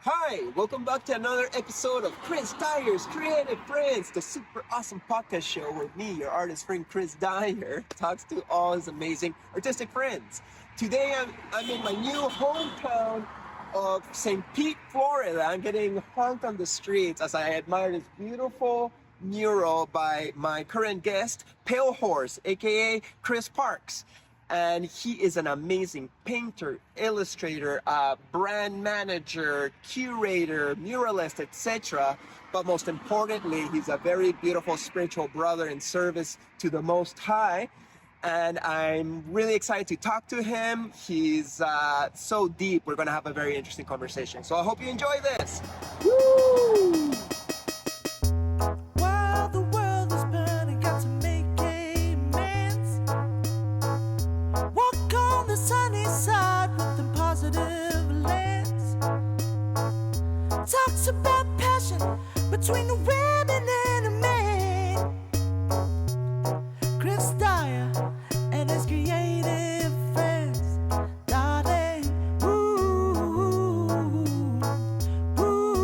Hi, welcome back to another episode of Chris Dyer's Creative Friends, the super awesome podcast show where me, your artist friend Chris Dyer, talks to all his amazing artistic friends. Today I'm in my new hometown of St. Pete, Florida. I'm getting honked on the streets as I admire this beautiful mural by my current guest, Palehorse, aka Chris Parks. And he is an amazing painter, illustrator, brand manager, curator, muralist, etc. But most importantly, he's a very beautiful spiritual brother in service to the Most High. And I'm really excited to talk to him. He's so deep. We're going to have a very interesting conversation. So I hope you enjoy this. Woo! While the world is burning, got to make amends. Walk on the sunny side with a positive lens. Talks about passion between a women and a man. Chris Dyer and his creative friends. Darling, ooh, ooh,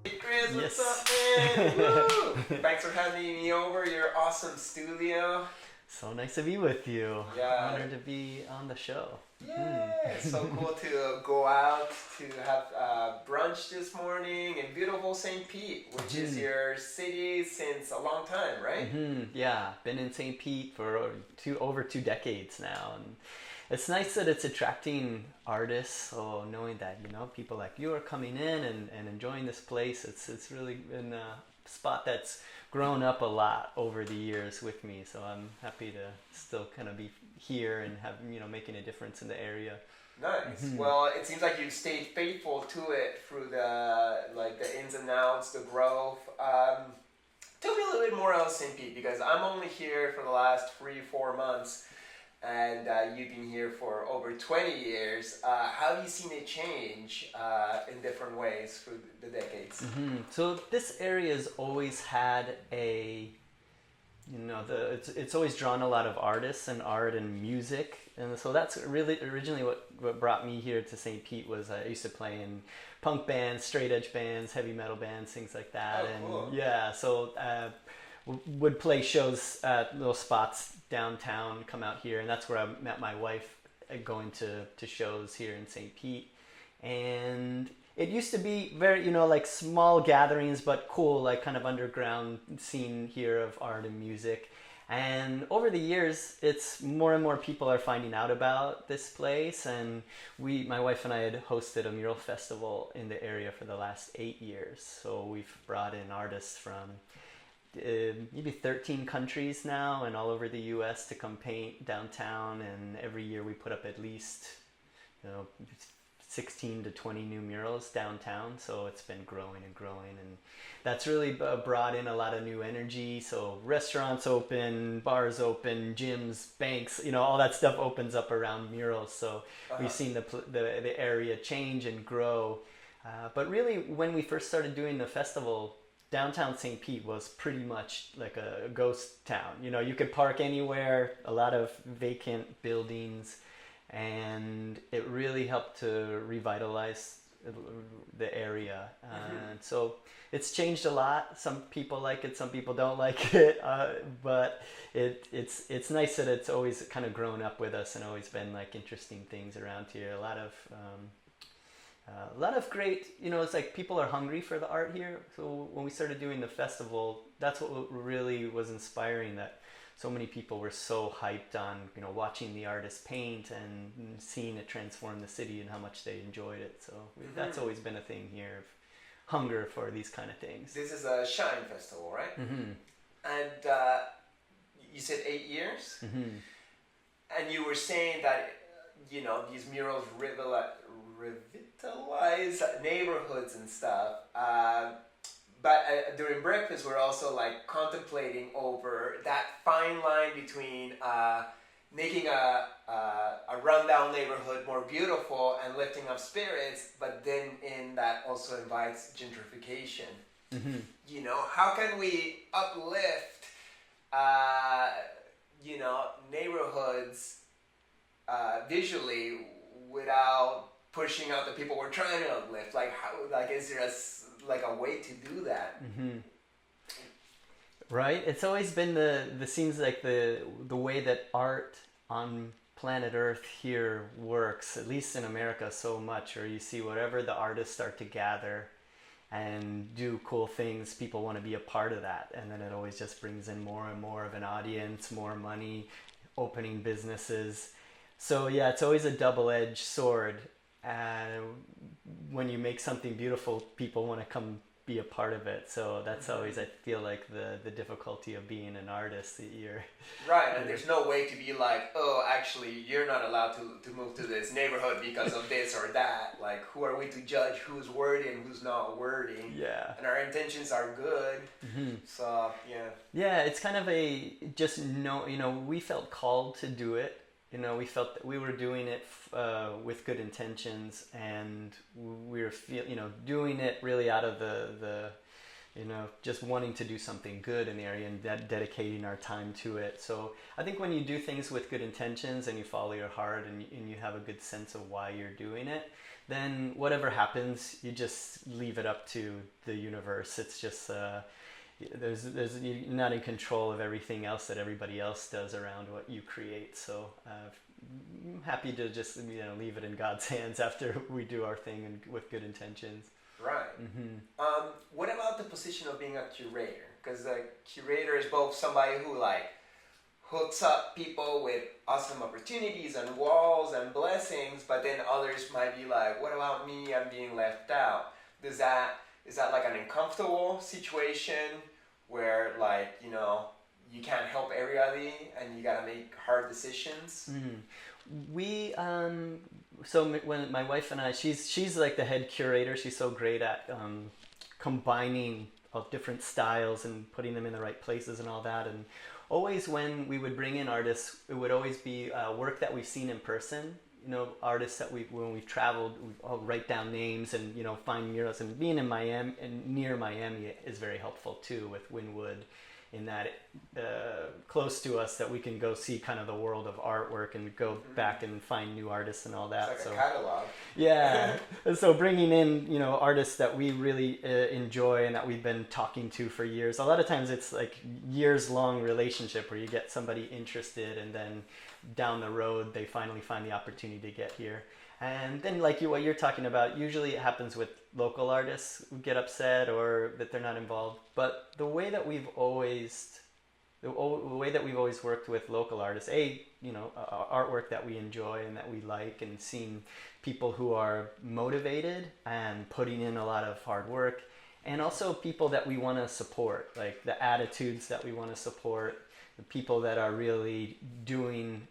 Hey Chris, what's Yes. up, man? Woo! Thanks for having me over your awesome studio. So nice to be with you. Yeah. Honored to be on the show. Yeah, it's so cool to go out to have brunch this morning in beautiful St. Pete, which is your city since a long time, right? Yeah, been in St. Pete for over 2 decades now, and it's nice that it's attracting artists. So knowing that people like you are coming in and enjoying this place, it's really been a spot that's grown up a lot over the years with me. So I'm happy to still kind of be here and have making a difference in the area. Nice. Well, it seems like you've stayed faithful to it through the ins and outs, the growth. Tell me a little bit more about St. Pete, because I'm only here for the last 3-4 months, and you've been here for over 20 years. How have you seen it change in different ways through the decades? So this area has always had it's always drawn a lot of artists and art and music, and so that's really originally what brought me here to St. Pete. Was I used to play in punk bands, straight edge bands, heavy metal bands, things like that. Oh, cool. And yeah, so would play shows at little spots downtown, come out here, and that's where I met my wife, going to shows here in St. Pete. And it used to be very, like small gatherings, but cool, like kind of underground scene here of art and music. And over the years, it's more and more people are finding out about this place. And my wife and I had hosted a mural festival in the area for the last 8 years. So we've brought in artists from maybe 13 countries now and all over the U.S. to come paint downtown. And every year we put up at least, 16 to 20 new murals downtown, so it's been growing and growing, and that's really brought in a lot of new energy. So restaurants open, bars open, gyms, banks, all that stuff opens up around murals. So we've seen the area change and grow. But really, when we first started doing the festival, downtown St. Pete was pretty much like a ghost town. You could park anywhere, a lot of vacant buildings, and it really helped to revitalize the area. And so it's changed a lot. Some people like it, some people don't like it, but it's nice that it's always kind of grown up with us and always been like interesting things around here. A lot of great, it's like people are hungry for the art here. So when we started doing the festival, that's what really was inspiring, that so many people were so hyped on, watching the artists paint and seeing it transform the city and how much they enjoyed it. So that's always been a thing here, of hunger for these kind of things. This is a Shine Festival, right? And you said 8 years? And you were saying that, these murals revitalize neighborhoods and stuff. But during breakfast, we're also like contemplating over that fine line between making a rundown neighborhood more beautiful and lifting up spirits, but then in that also invites gentrification. You know, how can we uplift, you know, neighborhoods visually without pushing out the people we're trying to uplift? Like, how? Like, is there a way to do that? Right. It's always been the seems like the way that art on planet Earth here works, at least in America, so much. Or you see whatever the artists start to gather and do cool things, people want to be a part of that, and then it always just brings in more and more of an audience, more money, opening businesses. So yeah, it's always a double-edged sword. When you make something beautiful, people want to come be a part of it. So that's always, I feel like, the difficulty of being an artist. Right, and there's no way to be like, oh, actually, you're not allowed to move to this neighborhood because of this or that. Like, who are we to judge who's worthy and who's not worthy? Yeah. And our intentions are good. So, yeah. Yeah, it's kind of we felt called to do it. You know, we felt that we were doing it with good intentions, and we were doing it really out of the just wanting to do something good in the area and dedicating our time to it. So I think when you do things with good intentions and you follow your heart and you have a good sense of why you're doing it, then whatever happens, you just leave it up to the universe. It's just you're not in control of everything else that everybody else does around what you create. So I'm happy to just leave it in God's hands after we do our thing and with good intentions. Right. What about the position of being a curator? Because the curator is both somebody who hooks up people with awesome opportunities and walls and blessings, but then others might be like, what about me? I'm being left out. Is that like an uncomfortable situation where you can't help everybody and you gotta make hard decisions? We so when my wife and I, she's like the head curator. She's so great at combining of different styles and putting them in the right places and all that. And always when we would bring in artists, it would always be work that we've seen in person. Artists that when we've traveled, I'll write down names and find murals. And being in Miami and near Miami is very helpful too, with Wynwood, in that close to us, that we can go see kind of the world of artwork and go back and find new artists and all that. It's like a catalog. Yeah. So bringing in artists that we really enjoy and that we've been talking to for years. A lot of times it's like years long relationship where you get somebody interested and then down the road they finally find the opportunity to get here. And then what you're talking about, usually it happens with local artists who get upset or that they're not involved. But the way that we've always worked with local artists, artwork that we enjoy and that we like, and seeing people who are motivated and putting in a lot of hard work, and also people that we want to support, like the attitudes that we want to support, the people that are really doing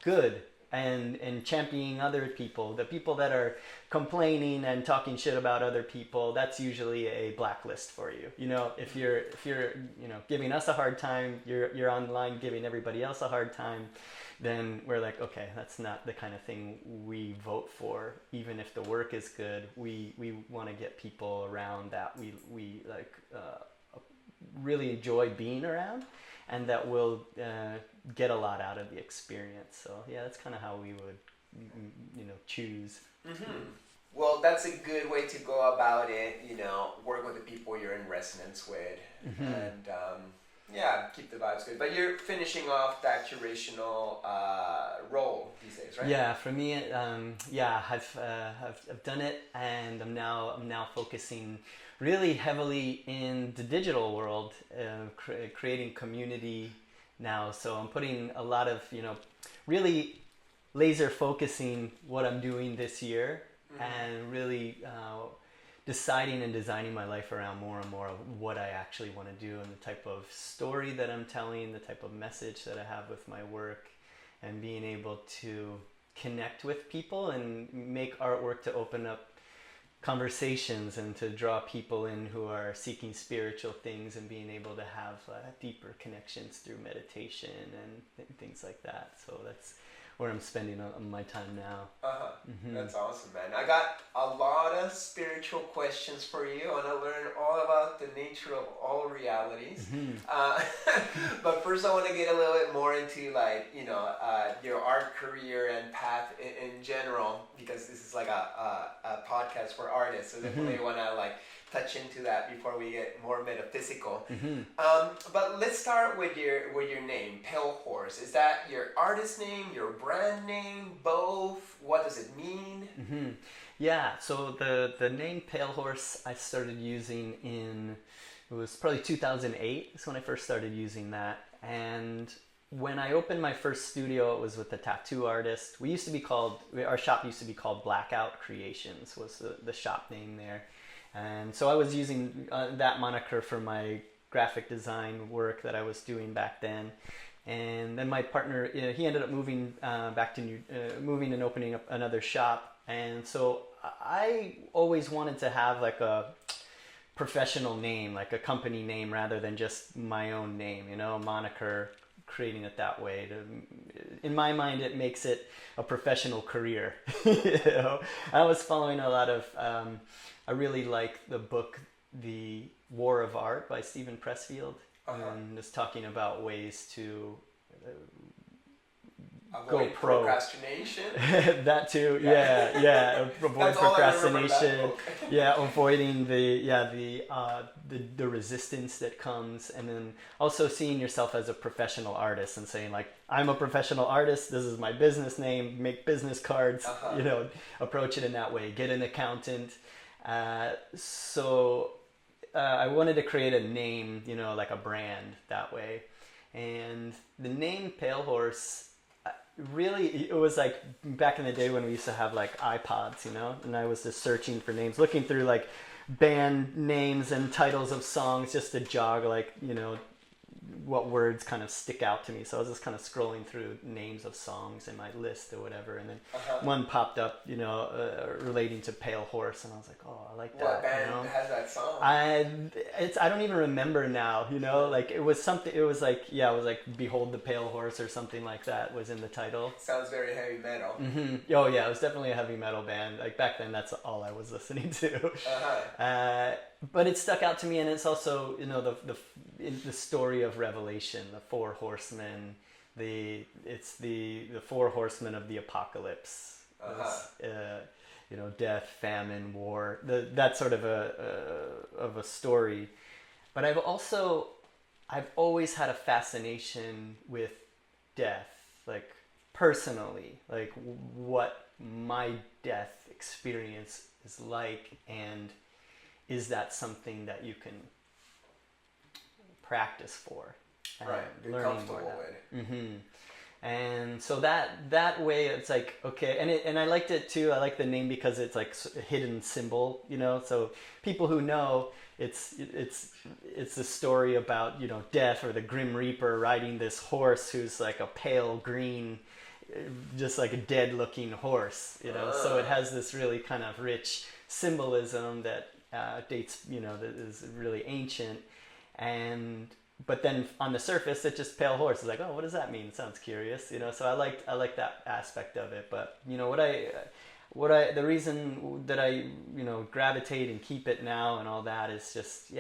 good and championing other people. The people that are complaining and talking shit about other people, that's usually a blacklist for you. If you're giving us a hard time, you're online giving everybody else a hard time, then we're like, okay, that's not the kind of thing we vote for. Even if the work is good, we want to get people around that we really enjoy being around, and that will get a lot out of the experience. So yeah, that's kind of how we would, choose. Well, that's a good way to go about it. Work with the people you're in resonance with, and keep the vibes good. But you're finishing off that curational role these days, right? Yeah, for me, I've done it, and I'm now focusing really heavily in the digital world, creating community now. So I'm putting a lot of, really laser focusing what I'm doing this year, and really deciding and designing my life around more and more of what I actually want to do and the type of story that I'm telling, the type of message that I have with my work, and being able to connect with people and make artwork to open up conversations and to draw people in who are seeking spiritual things, and being able to have deeper connections through meditation and things like that. So that's where I'm spending my time now. That's awesome, man. I got a lot of spiritual questions for you. I want to learn all about the nature of all realities. But first, I want to get a little bit more into your art career and path in general, because this is like a podcast for artists. So definitely want to touch into that before we get more metaphysical. But let's start with your name, Palehorse. Is that your artist name, your brand name, both? What does it mean? Yeah, so the name Palehorse I started using it was probably 2008 is when I first started using that. And when I opened my first studio, it was with a tattoo artist. Our shop used to be called Blackout Creations, was the shop name there. And so I was using that moniker for my graphic design work that I was doing back then. And then my partner, he ended up moving back to moving and opening up another shop. And so I always wanted to have like a professional name, like a company name, rather than just my own name, a moniker, creating it that way. In my mind, it makes it a professional career. I was following a lot of... I really like the book, The War of Art by Stephen Pressfield, and it's talking about ways to avoid go pro. Procrastination. That too, yeah. Avoid procrastination. Avoiding the resistance that comes, and then also seeing yourself as a professional artist and saying I'm a professional artist. This is my business name. Make business cards. Approach it in that way. Get an accountant. So I wanted to create a name, like a brand that way. And the name Palehorse, really, it was like back in the day when we used to have iPods, and I was just searching for names, looking through band names and titles of songs just to jog what words kind of stick out to me. So I was just kind of scrolling through names of songs in my list or whatever, and then one popped up, relating to Palehorse, and I was like, oh, I like that. What band has that song? I don't even remember now. It was something. It was it was "Behold the Pale Horse" or something like that was in the title. Sounds very heavy metal. Oh yeah, it was definitely a heavy metal band. Back then, that's all I was listening to. But it stuck out to me, and it's also the story of Revelation, the four horsemen. It's the four horsemen of the apocalypse. Death, famine, war. That sort of a story. But I've always had a fascination with death, personally, what my death experience is like, and is that something that you can practice for? You're comfortable with it. And so that way it's okay, and I liked it too. I like the name because it's a hidden symbol, so people who know it's a story about death, or the Grim Reaper riding this horse who's a pale green, just a dead looking horse, so it has this really kind of rich symbolism that dates, that is really ancient. But then on the surface, it's just pale horse. It's oh, what does that mean? Sounds curious, So I like that aspect of it. But the reason that I gravitate and keep it now and all that is just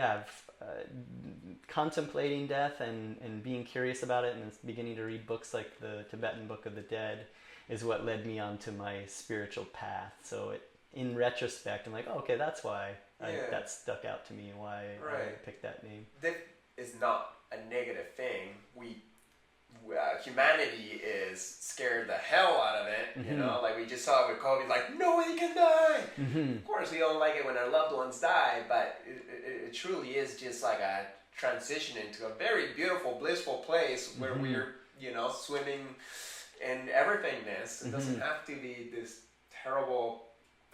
contemplating death and being curious about it, and beginning to read books like the Tibetan Book of the Dead is what led me onto my spiritual path. So in retrospect, I'm oh, okay, that's why that stuck out to me and why I picked that name. Is not a negative thing. Humanity is scared the hell out of it. We just saw it with COVID. Nobody can die. Of course, we don't like it when our loved ones die, but it truly is just a transition into a very beautiful, blissful place where we're swimming in everythingness. It doesn't have to be this terrible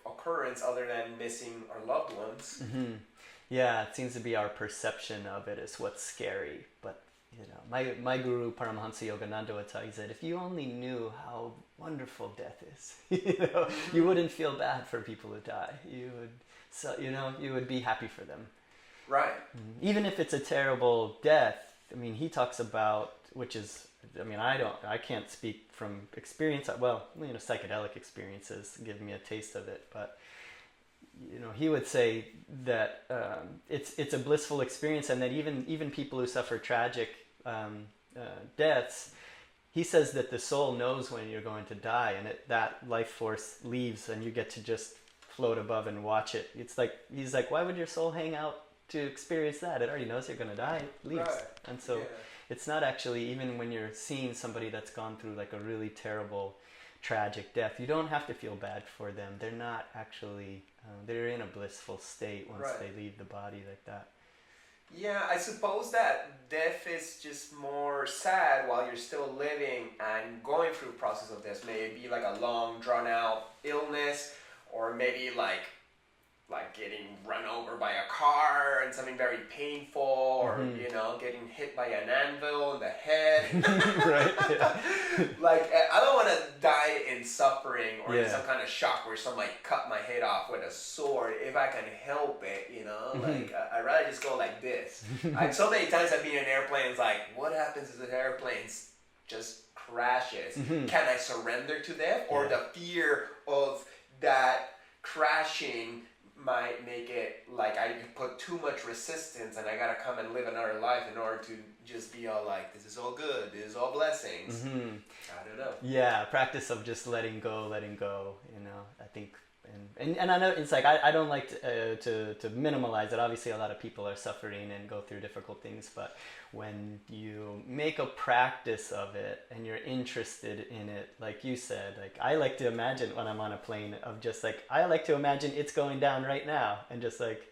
occurrence other than missing our loved ones. Yeah, it seems to be our perception of it is what's scary. But my guru Paramahansa Yogananda would tell you that if you only knew how wonderful death is, you wouldn't feel bad for people who die. You would be happy for them. Right. Even if it's a terrible death. I mean, he talks about, which is I mean, I can't speak from experience. Well, psychedelic experiences give me a taste of it, but he would say that it's a blissful experience, and that even people who suffer tragic deaths, he says that the soul knows when you're going to die, and that life force leaves, and you get to just float above and watch it. It's like, he's like, why would your soul hang out to experience that? It already knows you're going to die. It leaves. Right. And so it's not actually, even when you're seeing somebody that's gone through like a really terrible, tragic death, you don't have to feel bad for them. They're not actually, they're in a blissful state once they leave the body like that. Yeah, I suppose that death is just more sad while you're still living and going through the process of this. Maybe like a long, drawn-out illness, or maybe like getting run over by a car and something very painful, or getting hit by an anvil in the head. Right. Yeah. Like, I don't want to die in suffering or in some kind of shock where somebody cut my head off with a sword if I can help it. Like, I'd rather just go like this. So many times I've been in airplanes, like, what happens if the airplane just crashes? Can I surrender to death, or the fear of that crashing might make it like I put too much resistance and I gotta come and live another life in order to just be all like, this is all good, this is all blessings. I don't know. Yeah, practice of just letting go, I think, and I know it's like, I don't like to minimalize it. Obviously a lot of people are suffering and go through difficult things, but when you make a practice of it and you're interested in it, like you said, like I like to imagine when I'm on a plane of just like, I like to imagine it's going down right now, and just like,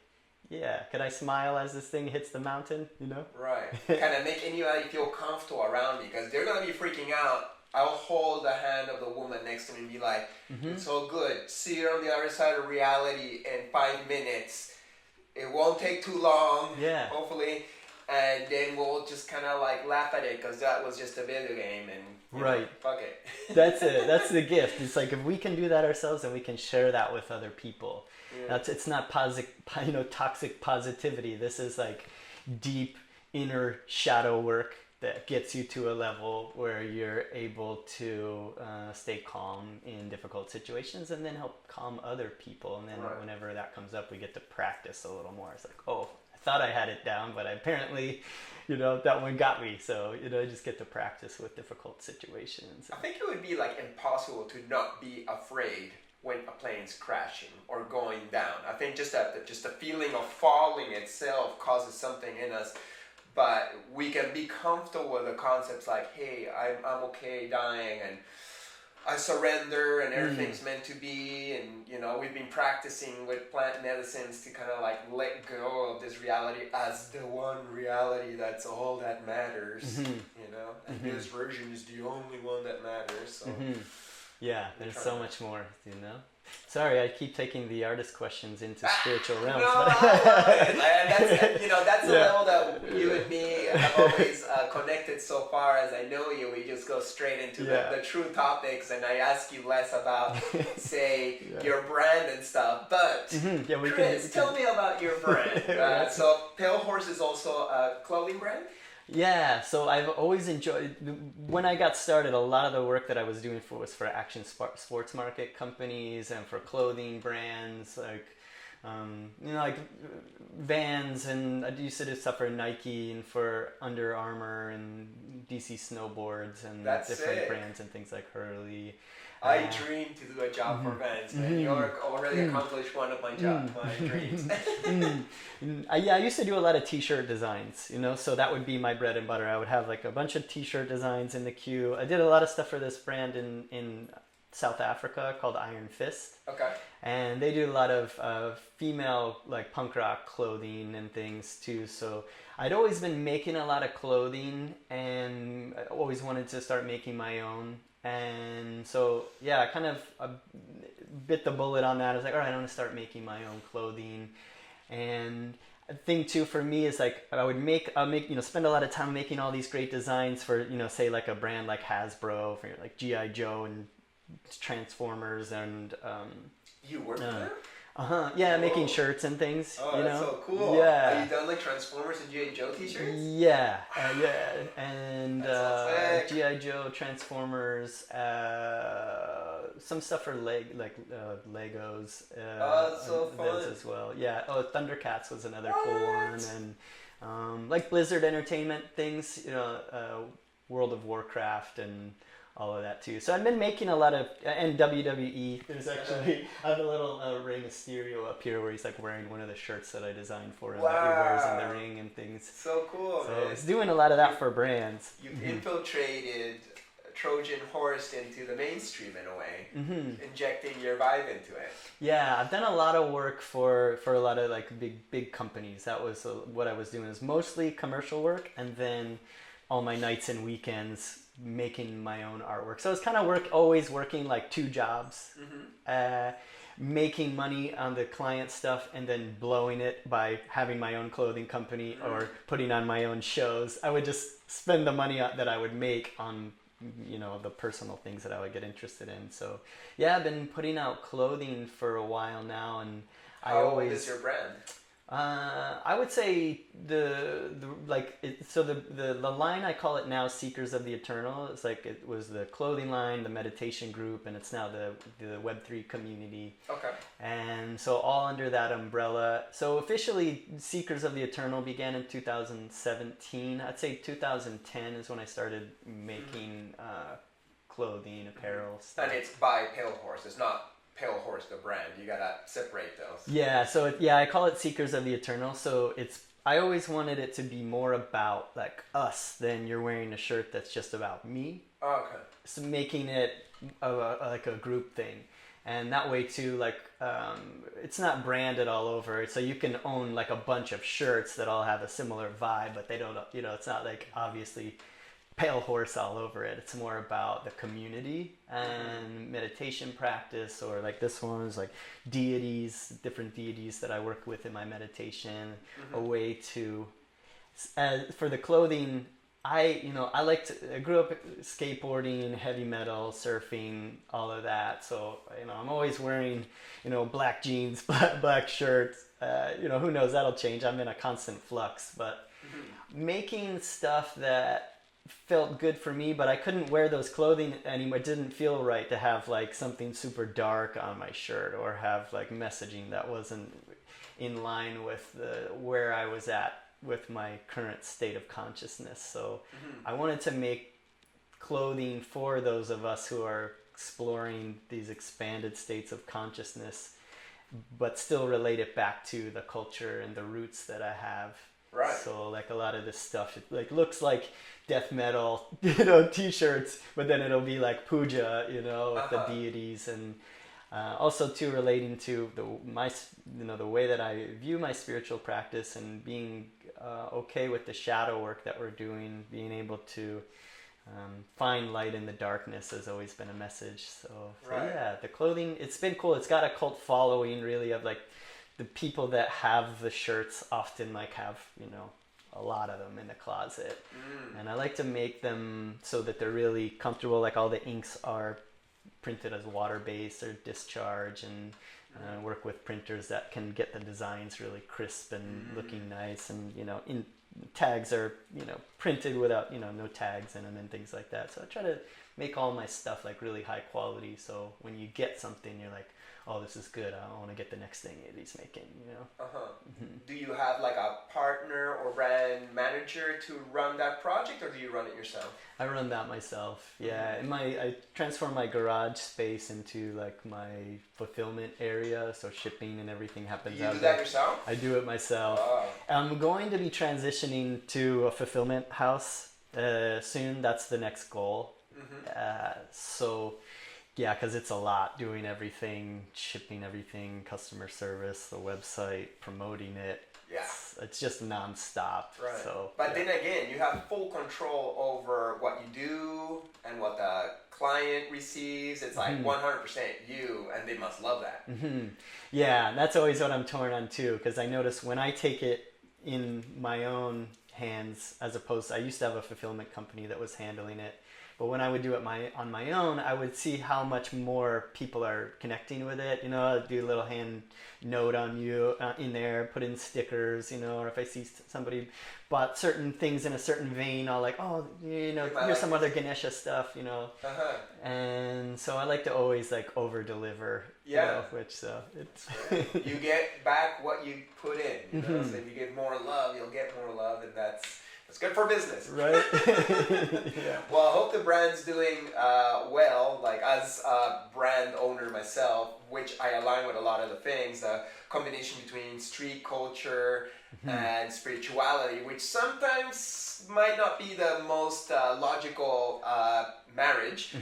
can I smile as this thing hits the mountain, Right. Kind of make anybody feel comfortable around me, because they're going to be freaking out. I'll hold the hand of the woman next to me and be like, it's all good. See you on the other side of reality in 5 minutes. It won't take too long, hopefully. And then we'll just kind of like laugh at it, because that was just a video game, and fuck it. That's it. That's the gift. It's like, if we can do that ourselves, then we can share that with other people. It's not toxic positivity. This is like deep inner shadow work that gets you to a level where you're able to stay calm in difficult situations, and then help calm other people. And then whenever that comes up, we get to practice a little more. It's like, oh, I thought I had it down, but apparently, that one got me. So, I just get to practice with difficult situations. I think it would be like impossible to not be afraid when a plane's crashing or going down. I think just the feeling of falling itself causes something in us. But we can be comfortable with the concepts like, hey, I'm okay dying, and I surrender, and everything's meant to be, and we've been practicing with plant medicines to kind of like let go of this reality as the one reality that's all that matters, and this version is the only one that matters. So yeah, there's so much more, Sorry, I keep taking the artist questions into spiritual realms. That's the level that you and me have always connected so far as I know you. We just go straight into the true topics, and I ask you less about, say, your brand and stuff. But, Chris, tell me about your brand. So, Palehorse is also a clothing brand? Yeah, so I've always enjoyed, when I got started, a lot of the work that I was doing was for action sports market companies and for clothing brands, like, like Vans, and I used to do stuff for Nike and for Under Armour and DC Snowboards and different brands and things like Hurley. I dream to do a job for Vans, and you're already accomplished one of my dreams. I used to do a lot of t-shirt designs, so that would be my bread and butter. I would have like a bunch of t-shirt designs in the queue. I did a lot of stuff for this brand in South Africa called Iron Fist. Okay. And they do a lot of female like punk rock clothing and things too. So I'd always been making a lot of clothing, and I always wanted to start making my own. And so, I kind of bit the bullet on that. I was like, all right, I want to start making my own clothing. And the thing too for me is like, I'll spend a lot of time making all these great designs for, say like a brand like Hasbro, for like G.I. Joe and Transformers, and you work for them? Yeah, Whoa. making shirts and things. Oh, you that's know? so cool. Yeah. Have you done like Transformers and G.I. Joe t-shirts? Yeah, and That sounds sick. GI Joe, Transformers, some stuff for Legos. Oh, that's so those fun. as well. Yeah. Oh, Thundercats was another cool one, and like Blizzard Entertainment things. World of Warcraft and all of that too. So I've been making a lot of, and WWE. There's actually, I have a little Rey Mysterio up here where he's like wearing one of the shirts that I designed for him that he wears in the ring and things. So cool, So man. it's doing a lot of that for brands. You've infiltrated Trojan horse into the mainstream in a way, injecting your vibe into it. Yeah, I've done a lot of work for a lot of like big companies. That was what I was doing. It was mostly commercial work, and then all my nights and weekends making my own artwork. So it's kind of always working like two jobs, making money on the client stuff and then blowing it by having my own clothing company or putting on my own shows. I would just spend the money that I would make on, the personal things that I would get interested in. So yeah, I've been putting out clothing for a while now, and How old is your brand? I would say the line, I call it now Seekers of the Eternal. It's like it was the clothing line, the meditation group, and it's now the Web3 community. Okay. And so all under that umbrella. So officially Seekers of the Eternal began in 2017. I'd say 2010 is when I started making clothing, apparel stuff. And it's by Palehorse. It's not Palehorse the brand. You gotta separate those. Yeah, so I call it Seekers of the Eternal. So I always wanted it to be more about like us than you're wearing a shirt that's just about me. Oh, okay. So making it like a group thing, and that way too, like it's not branded all over. So you can own like a bunch of shirts that all have a similar vibe, but they don't. It's not like obviously Palehorse all over it. It's more about the community and meditation practice, or like this one is like deities, different deities that I work with in my meditation. A way to, for the clothing, I grew up skateboarding, heavy metal, surfing, all of that. So I'm always wearing black jeans, black shirts. Who knows, that'll change. I'm in a constant flux, but making stuff that felt good for me, but I couldn't wear those clothing anymore. It didn't feel right to have like something super dark on my shirt or have like messaging that wasn't in line with where I was at with my current state of consciousness. So I wanted to make clothing for those of us who are exploring these expanded states of consciousness, but still relate it back to the culture and the roots that I have. Right. So like a lot of this stuff, it like looks like death metal, t-shirts, but then it'll be like puja, with the deities, and also too relating to the way that I view my spiritual practice and being okay with the shadow work that we're doing, being able to find light in the darkness has always been a message. So yeah, the clothing, it's been cool. It's got a cult following really of like the people that have the shirts often like have, a lot of them in the closet. And I like to make them so that they're really comfortable. Like all the inks are printed as water-based or discharge, and work with printers that can get the designs really crisp and looking nice. And, in tags are, printed without, no tags in them and things like that. So I try to make all my stuff like really high quality. So when you get something, you're like, oh, this is good. I want to get the next thing he's making, Do you have like a partner or brand manager to run that project, or do you run it yourself? I run that myself. Yeah, I transform my garage space into like my fulfillment area, so shipping and everything happens Do you out do there. that yourself? I do it myself. Oh. I'm going to be transitioning to a fulfillment house soon. That's the next goal. So yeah, because it's a lot doing everything, shipping everything, customer service, the website, promoting it. Yeah. It's just nonstop. Right. So, but then again, you have full control over what you do and what the client receives. It's like 100% you, and they must love that. Yeah, that's always what I'm torn on too, because I notice when I take it in my own hands, as opposed to, I used to have a fulfillment company that was handling it. But when I would do it on my own, I would see how much more people are connecting with it. You know, I'd do a little hand note on you in there, put in stickers, you know, or if I see somebody bought certain things in a certain vein, I'll like, oh, you know, here's some other Ganesha stuff, you know. And so I like to always like over deliver. You know, which it's you get back what you put in. You know, so if you get more love, you'll get more love, and that's good for business, right? Well, I hope the brand's doing well. Like as a brand owner myself, which I align with a lot of the things, the combination between street culture and spirituality, which sometimes might not be the most logical marriage.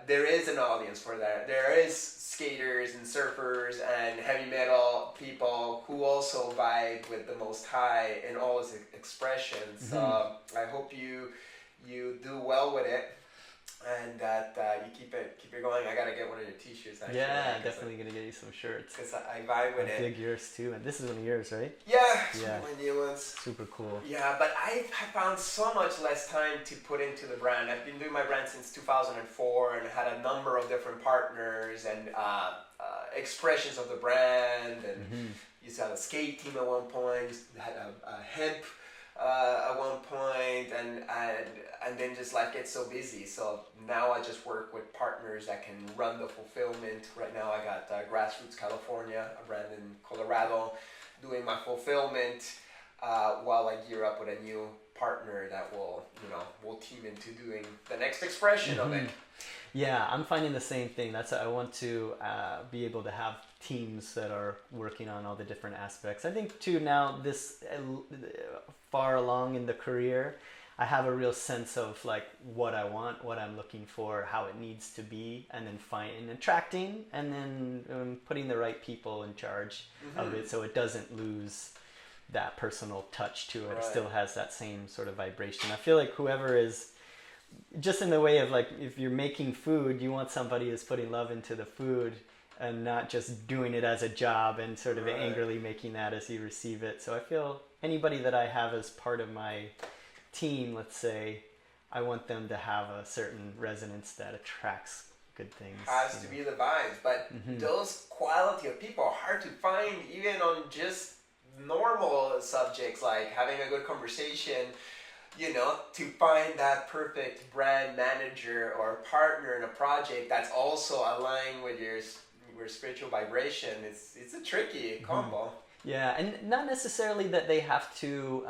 There is an audience for that. There is skaters and surfers and heavy metal people who also vibe with the Most High in all its expressions. So I hope you do well with it, and that you keep it going. I gotta get one of your t-shirts. Actually, yeah, definitely gonna get you some shirts. Because I vibe with it. Dig yours too, and this is one of yours, right? Yeah, it's one of my new ones. Super cool. Yeah, but I found so much less time to put into the brand. I've been doing my brand since 2004 and had a number of different partners and expressions of the brand, and used to have a skate team at one point, had a hemp at one point, and then just life gets so busy. So now I just work with partners that can run the fulfillment. Right now I got Grassroots California, a brand in Colorado, doing my fulfillment while I gear up with a new partner that will team into doing the next expression of it. Yeah, I'm finding the same thing. That's I want to be able to have teams that are working on all the different aspects. I think too now this far along in the career, I have a real sense of like what I want, what I'm looking for, how it needs to be, and then attracting, and then putting the right people in charge of it, so it doesn't lose that personal touch to it. Right. It still has that same sort of vibration. I feel like whoever is just in the way of like, if you're making food, you want somebody who's putting love into the food and not just doing it as a job and sort of angrily making that as you receive it. So I feel anybody that I have as part of my team, let's say, I want them to have a certain resonance that attracts good things. Has to be the vibes, but those quality of people are hard to find even on just normal subjects like having a good conversation. To find that perfect brand manager or partner in a project that's also aligned with your spiritual vibration, it's a tricky combo. Yeah, and not necessarily that they have to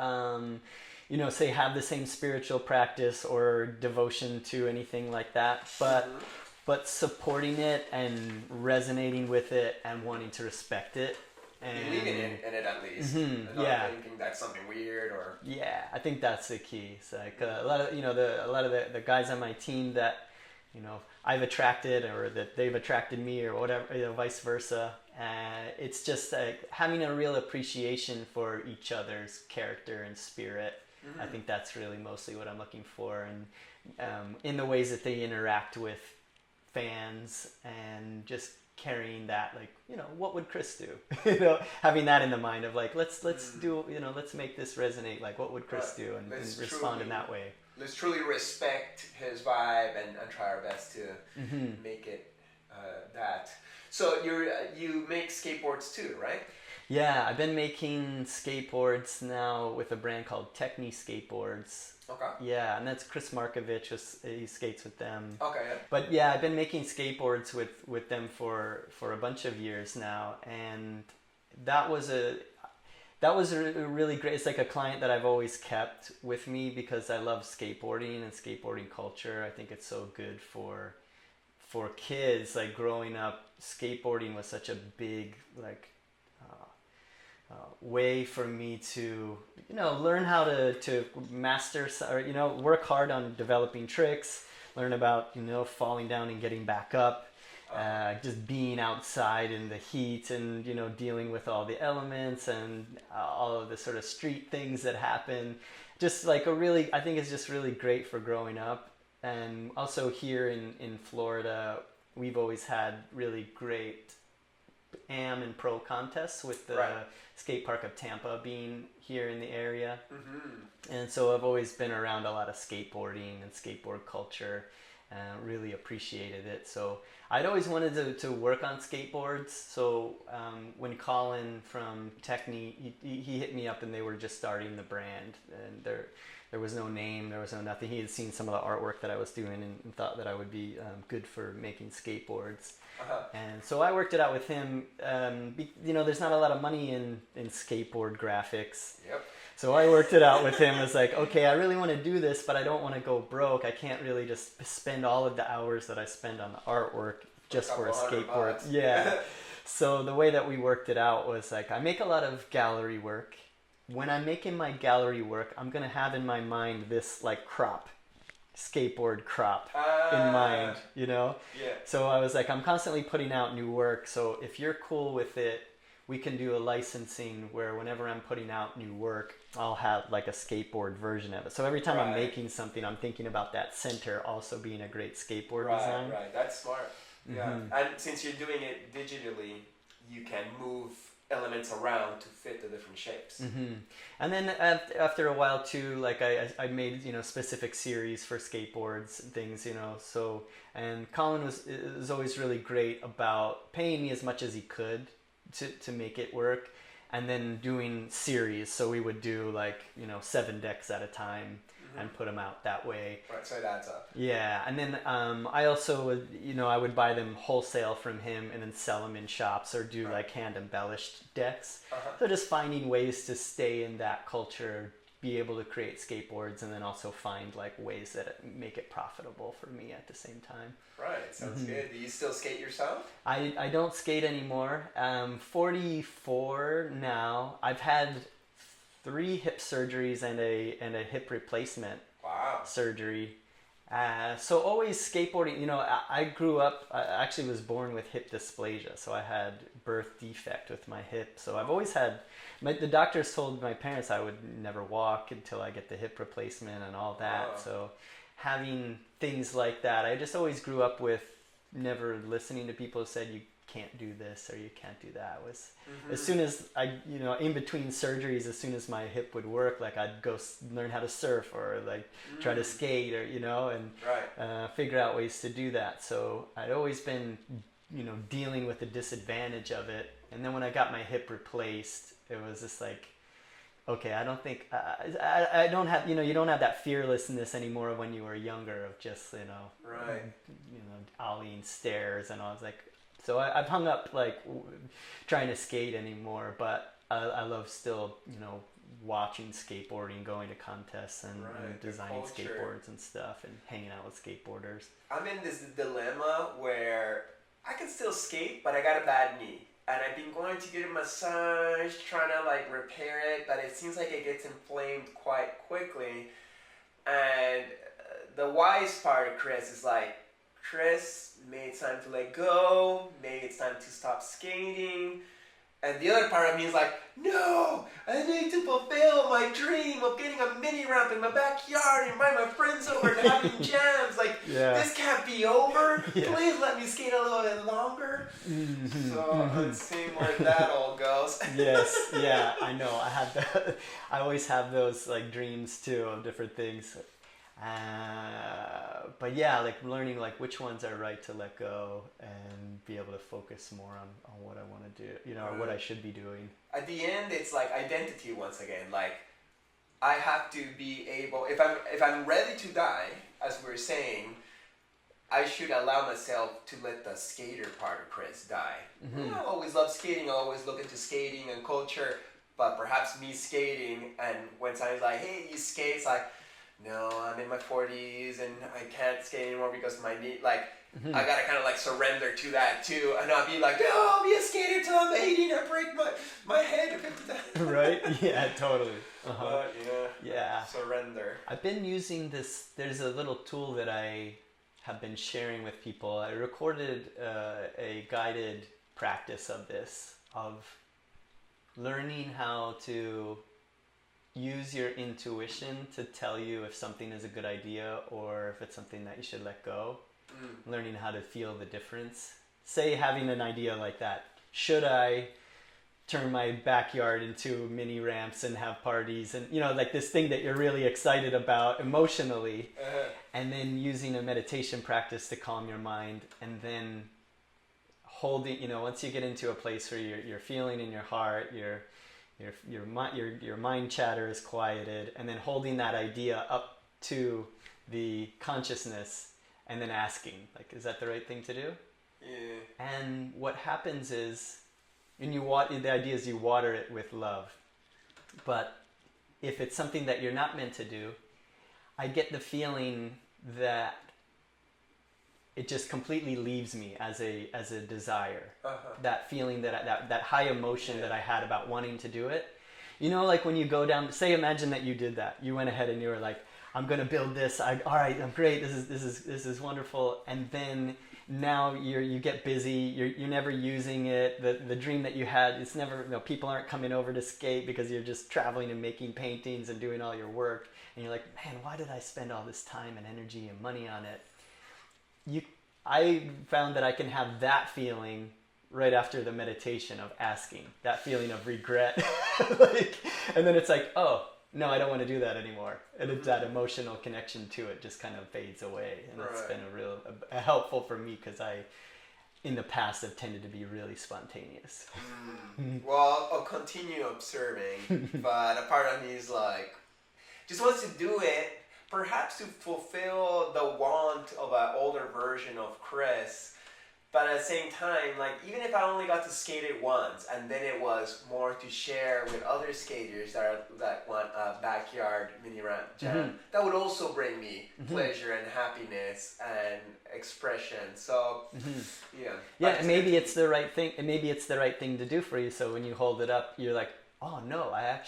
say have the same spiritual practice or devotion to anything like that, but supporting it and resonating with it and wanting to respect it. And believing in it at least. And not thinking that's something weird or. Yeah, I think that's the key. It's like a lot of the guys on my team that I've attracted or that they've attracted me or whatever, vice versa. It's just like having a real appreciation for each other's character and spirit. I think that's really mostly what I'm looking for, and in the ways that they interact with fans and just carrying that, like, what would Chris do? Having that in the mind of like, let's do, let's make this resonate. Like, what would Chris do? And respond in that way. Let's truly respect his vibe and try our best to make it that. So you make skateboards too, right? Yeah, I've been making skateboards now with a brand called Techni Skateboards. Okay. Yeah, and that's Chris Markovich. He skates with them. Okay. Yeah. But yeah, I've been making skateboards with them for a bunch of years now, and that was a really great. It's like a client that I've always kept with me because I love skateboarding and skateboarding culture. I think it's so good for kids. Like growing up, skateboarding was such a big way for me to learn how to master or work hard on developing tricks, learn about falling down and getting back up, just being outside in the heat and dealing with all the elements and all of the sort of street things that happen. Just like I think it's just really great for growing up. And also here in Florida, we've always had really great am and pro contests with the skate park of Tampa being here in the area. And so I've always been around a lot of skateboarding and skateboard culture. Really appreciated it. So I'd always wanted to work on skateboards. So when Colin from Techni, he hit me up and they were just starting the brand, and there was no name, there was no nothing. He had seen some of the artwork that I was doing and thought that I would be good for making skateboards. And so I worked it out with him. There's not a lot of money in skateboard graphics. So I worked it out with him. It's like, okay, I really want to do this, but I don't want to go broke. I can't really just spend all of the hours that I spend on the artwork just for a skateboard. Yeah. So the way that we worked it out was like, I make a lot of gallery work. When I'm making my gallery work, I'm going to have in my mind this like skateboard crop in mind, Yeah. So I was like, I'm constantly putting out new work. So if you're cool with it, we can do a licensing where whenever I'm putting out new work, I'll have like a skateboard version of it. So every time I'm making something, I'm thinking about that center also being a great skateboard design. Right, that's smart. Yeah, and since you're doing it digitally, you can move elements around to fit the different shapes. And then after a while too, like I made specific series for skateboards and things, So and Colin was always really great about paying me as much as he could to make it work, and then doing series. So we would do like 7 decks at a time and put them out that way. Right, so it adds up. Yeah, and then I also would I would buy them wholesale from him and then sell them in shops or do like hand embellished decks. So just finding ways to stay in that culture, be able to create skateboards, and then also find like ways that make it profitable for me at the same time. Right, sounds good. Do you still skate yourself? I don't skate anymore. 44 now. I've had 3 hip surgeries and a hip replacement surgery. So always skateboarding. I grew up. I actually was born with hip dysplasia, so I had birth defect with my hip. So I've always had. The doctors told my parents I would never walk until I get the hip replacement and all that. So having things like that, I just always grew up with never listening to people who said you can't do this or you can't do that. Was as soon as I in between surgeries, as soon as my hip would work, like I'd go learn how to surf or like try to skate or and figure out ways to do that. So I'd always been dealing with the disadvantage of it. And then when I got my hip replaced, it was just like, okay, I don't think I don't have you don't have that fearlessness anymore when you were younger of just ollieing stairs and all. I was like, so I've hung up like trying to skate anymore, but I love still watching skateboarding, going to contests and designing skateboards and stuff and hanging out with skateboarders. I'm in this dilemma where I can still skate, but I got a bad knee. And I've been going to get a massage, trying to like repair it, but it seems like it gets inflamed quite quickly. And the wise part of Chris is like, Chris, maybe it's time to let go, maybe it's time to stop skating. And the other part of me is like, no, I need to fulfill my dream of getting a mini ramp in my backyard and invite my friends over and having jams. Like, this can't be over. Please let me skate a little bit longer. So let's see where that all goes. Yes, yeah, I know. I always have those like dreams too of different things. But yeah, like learning like which ones are right to let go and be able to focus more on what I want to do, or what I should be doing. At the end, it's like identity once again. Like I have to be able, if I'm ready to die, as we were saying, I should allow myself to let the skater part of Chris die. I always love skating. I always look into skating and culture, but perhaps me skating and when someone's like, hey, you skate, it's like, no, I'm in my 40s and I can't skate anymore because my knee, like, I gotta kind of like surrender to that too and not be like, no, I'll be a skater till I'm 80 and I break my head. Right? Yeah, totally. But surrender. I've been using this, there's a little tool that I have been sharing with people. I recorded a guided practice of this, of learning how to use your intuition to tell you if something is a good idea or if it's something that you should let go. Learning how to feel the difference. Say having an idea like that should I turn my backyard into mini ramps and have parties and, you know, like this thing that you're really excited about emotionally, and then using a meditation practice to calm your mind, and then holding, you know, once you get into a place where you're feeling in your heart, your mind chatter is quieted, and then holding that idea up to the consciousness and then asking, like, is that the right thing to do? Yeah. And what happens is, and the idea is you water it with love. But if it's something that you're not meant to do, I get the feeling that it just completely leaves me as a desire. That feeling, that high emotion that I had about wanting to do it. You know, like when you go down, say, imagine that you did that. You went ahead and you were like, I'm going to build this. All right, I'm great. This is wonderful. And then now you get busy. You're never using it. The dream that you had, it's never, you know, people aren't coming over to skate because you're just traveling and making paintings and doing all your work. And you're like, man, why did I spend all this time and energy and money on it? I found that I can have that feeling right after the meditation of asking, that feeling of regret. And then it's like, oh, no, I don't want to do that anymore. And that emotional connection to it just kind of fades away. And it's been a helpful for me because I, in the past, have tended to be really spontaneous. Well, I'll continue observing, but a part of me is like, just wants to do it, perhaps to fulfill the want of an older version of Chris. But at the same time, like, even if I only got to skate it once, and then it was more to share with other skaters that want a backyard mini ramp jam, that would also bring me pleasure and happiness and expression. So, yeah, and maybe it's the right thing. And maybe it's the right thing to do for you. So when you hold it up, you're like, oh no, I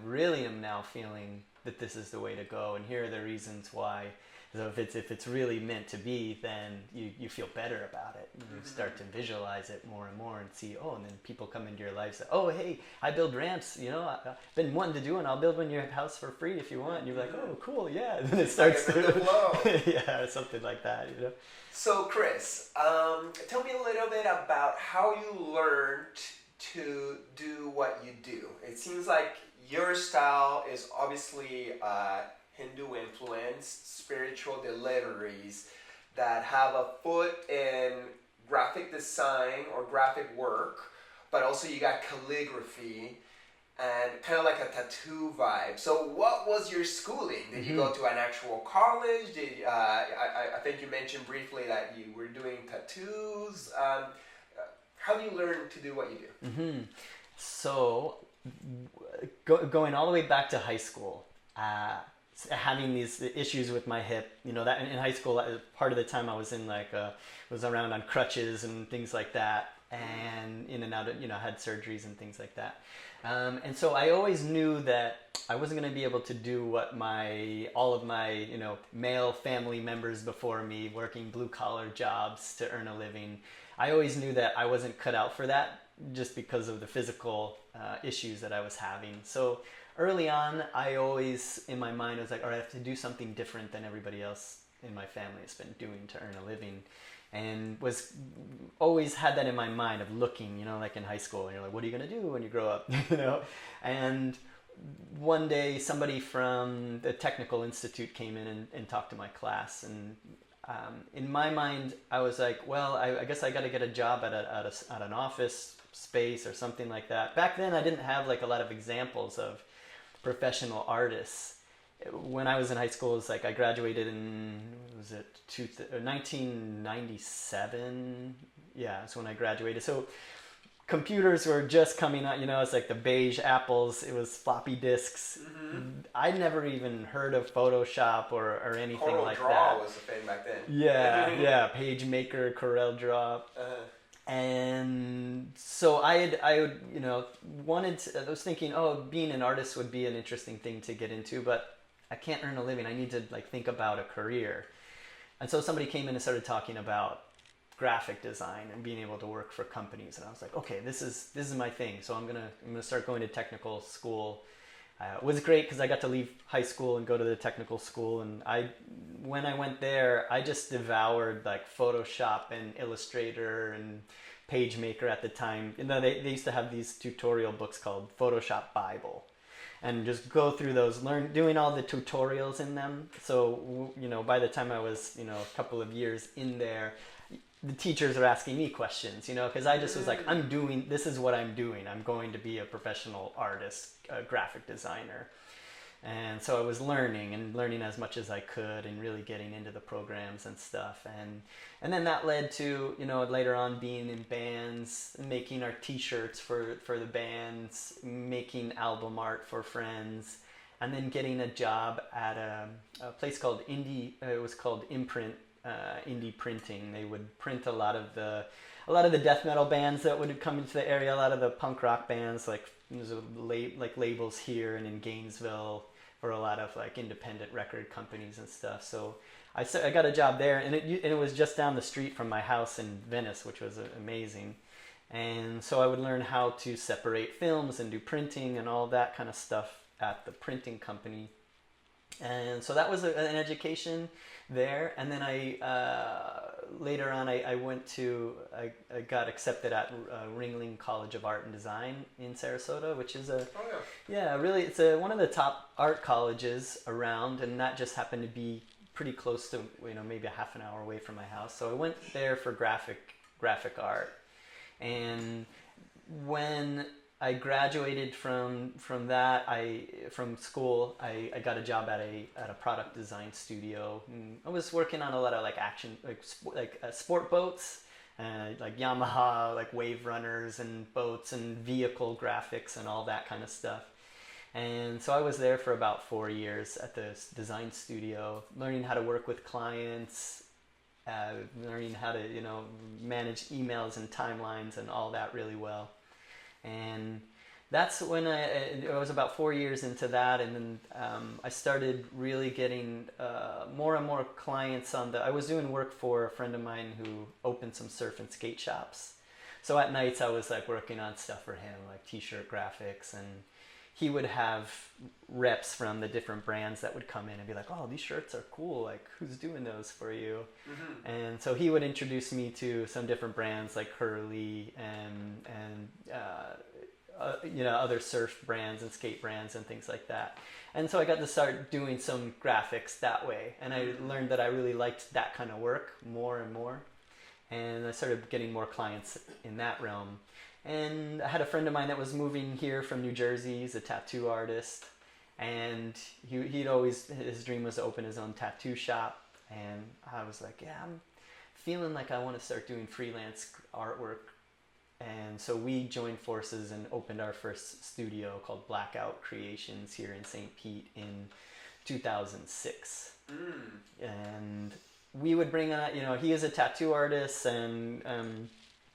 really am now feeling that this is the way to go, and here are the reasons why. So if it's really meant to be, then you feel better about it. You start to visualize it more and more and see, oh, and then people come into your life and say, oh, hey, I build ramps, you know, I've been wanting to do it, I'll build one in your house for free if you want. And you're like, oh, cool, yeah. And then it starts to flow. yeah, something like that, you know. So Chris, tell me a little bit about how you learned to do what you do. It seems like your style is obviously Hindu influenced spiritual deliveries that have a foot in graphic design or graphic work, but also you got calligraphy and kind of like a tattoo vibe. So what was your schooling? Did you go to an actual college? I think you mentioned briefly that you were doing tattoos. How do you learn to do what you do? So going all the way back to high school, having these issues with my hip, you know, that in high school, part of the time I was in was around on crutches and things like that, and in and out of, you know, had surgeries and things like that. And so I always knew that I wasn't going to be able to do what all of my, you know, male family members before me, working blue collar jobs to earn a living. I always knew that I wasn't cut out for that just because of the physical issues that I was having. So early on, I always, in my mind, was like, all right, I have to do something different than everybody else in my family has been doing to earn a living. And always had that in my mind of looking, you know, like in high school, and you're like, what are you going to do when you grow up, you know? And one day, somebody from the technical institute came in and talked to my class. And in my mind, I was like, well, I guess I got to get a job at an office space or something like that. Back then, I didn't have like a lot of examples of professional artists. When I was in high school, it was like I graduated in, 1997? Yeah, that's when I graduated. So computers were just coming out, you know, it's like the beige apples, it was floppy disks. I'd never even heard of Photoshop or anything Corel like Draw that. was the thing back then. Yeah, PageMaker, Corel Draw. And so I you know, I was thinking, oh, being an artist would be an interesting thing to get into, but I can't earn a living. I need to like think about a career. And so somebody came in and started talking about graphic design and being able to work for companies. And I was like, okay, this is my thing. So I'm gonna start going to technical school. It was great because I got to leave high school and go to the technical school. And when I went there, I just devoured like Photoshop and Illustrator and PageMaker at the time. They used to have these tutorial books called Photoshop Bible, and just go through those, doing all the tutorials in them. So by the time I was a couple of years in there, the teachers are asking me questions, because I just was like, this is what I'm doing. I'm going to be a professional artist, a graphic designer. And so I was learning as much as I could, and really getting into the programs and stuff. And then that led to, later on being in bands, making our t-shirts for the bands, making album art for friends, and then getting a job at a place called it was called Imprint, Indie Printing. They would print a lot of the death metal bands that would come into the area, a lot of the punk rock bands, like there's labels here and in Gainesville for a lot of like independent record companies and stuff. So I got a job there, and it was just down the street from my house in Venice, which was amazing. And so I would learn how to separate films and do printing and all that kind of stuff at the printing company. And so that was an education there. And then later on I got accepted at Ringling College of Art and Design in Sarasota, which is really, it's one of the top art colleges around, and that just happened to be pretty close to, maybe a half an hour away from my house. So I went there for graphic art. And when I graduated from school, I got a job at a product design studio. And I was working on a lot of like action, sport boats, like Yamaha, like wave runners and boats and vehicle graphics and all that kind of stuff. And so I was there for about 4 years at the design studio, learning how to work with clients, learning how to manage emails and timelines and all that really well. And that's when I was about 4 years into that, and then I started really getting more and more clients I was doing work for a friend of mine who opened some surf and skate shops. So at nights I was like working on stuff for him, like t-shirt graphics, and he would have reps from the different brands that would come in and be like, oh, these shirts are cool, like who's doing those for you? Mm-hmm. And so he would introduce me to some different brands like Hurley and other surf brands and skate brands and things like that. And so I got to start doing some graphics that way, and I learned that I really liked that kind of work more and more, and I started getting more clients in that realm. And I had a friend of mine that was moving here from New Jersey. He's a tattoo artist, and his dream was to open his own tattoo shop. And I was like, yeah, I'm feeling like I want to start doing freelance artwork. And so we joined forces and opened our first studio called Blackout Creations here in St. Pete in 2006. And we would bring on, he is a tattoo artist, and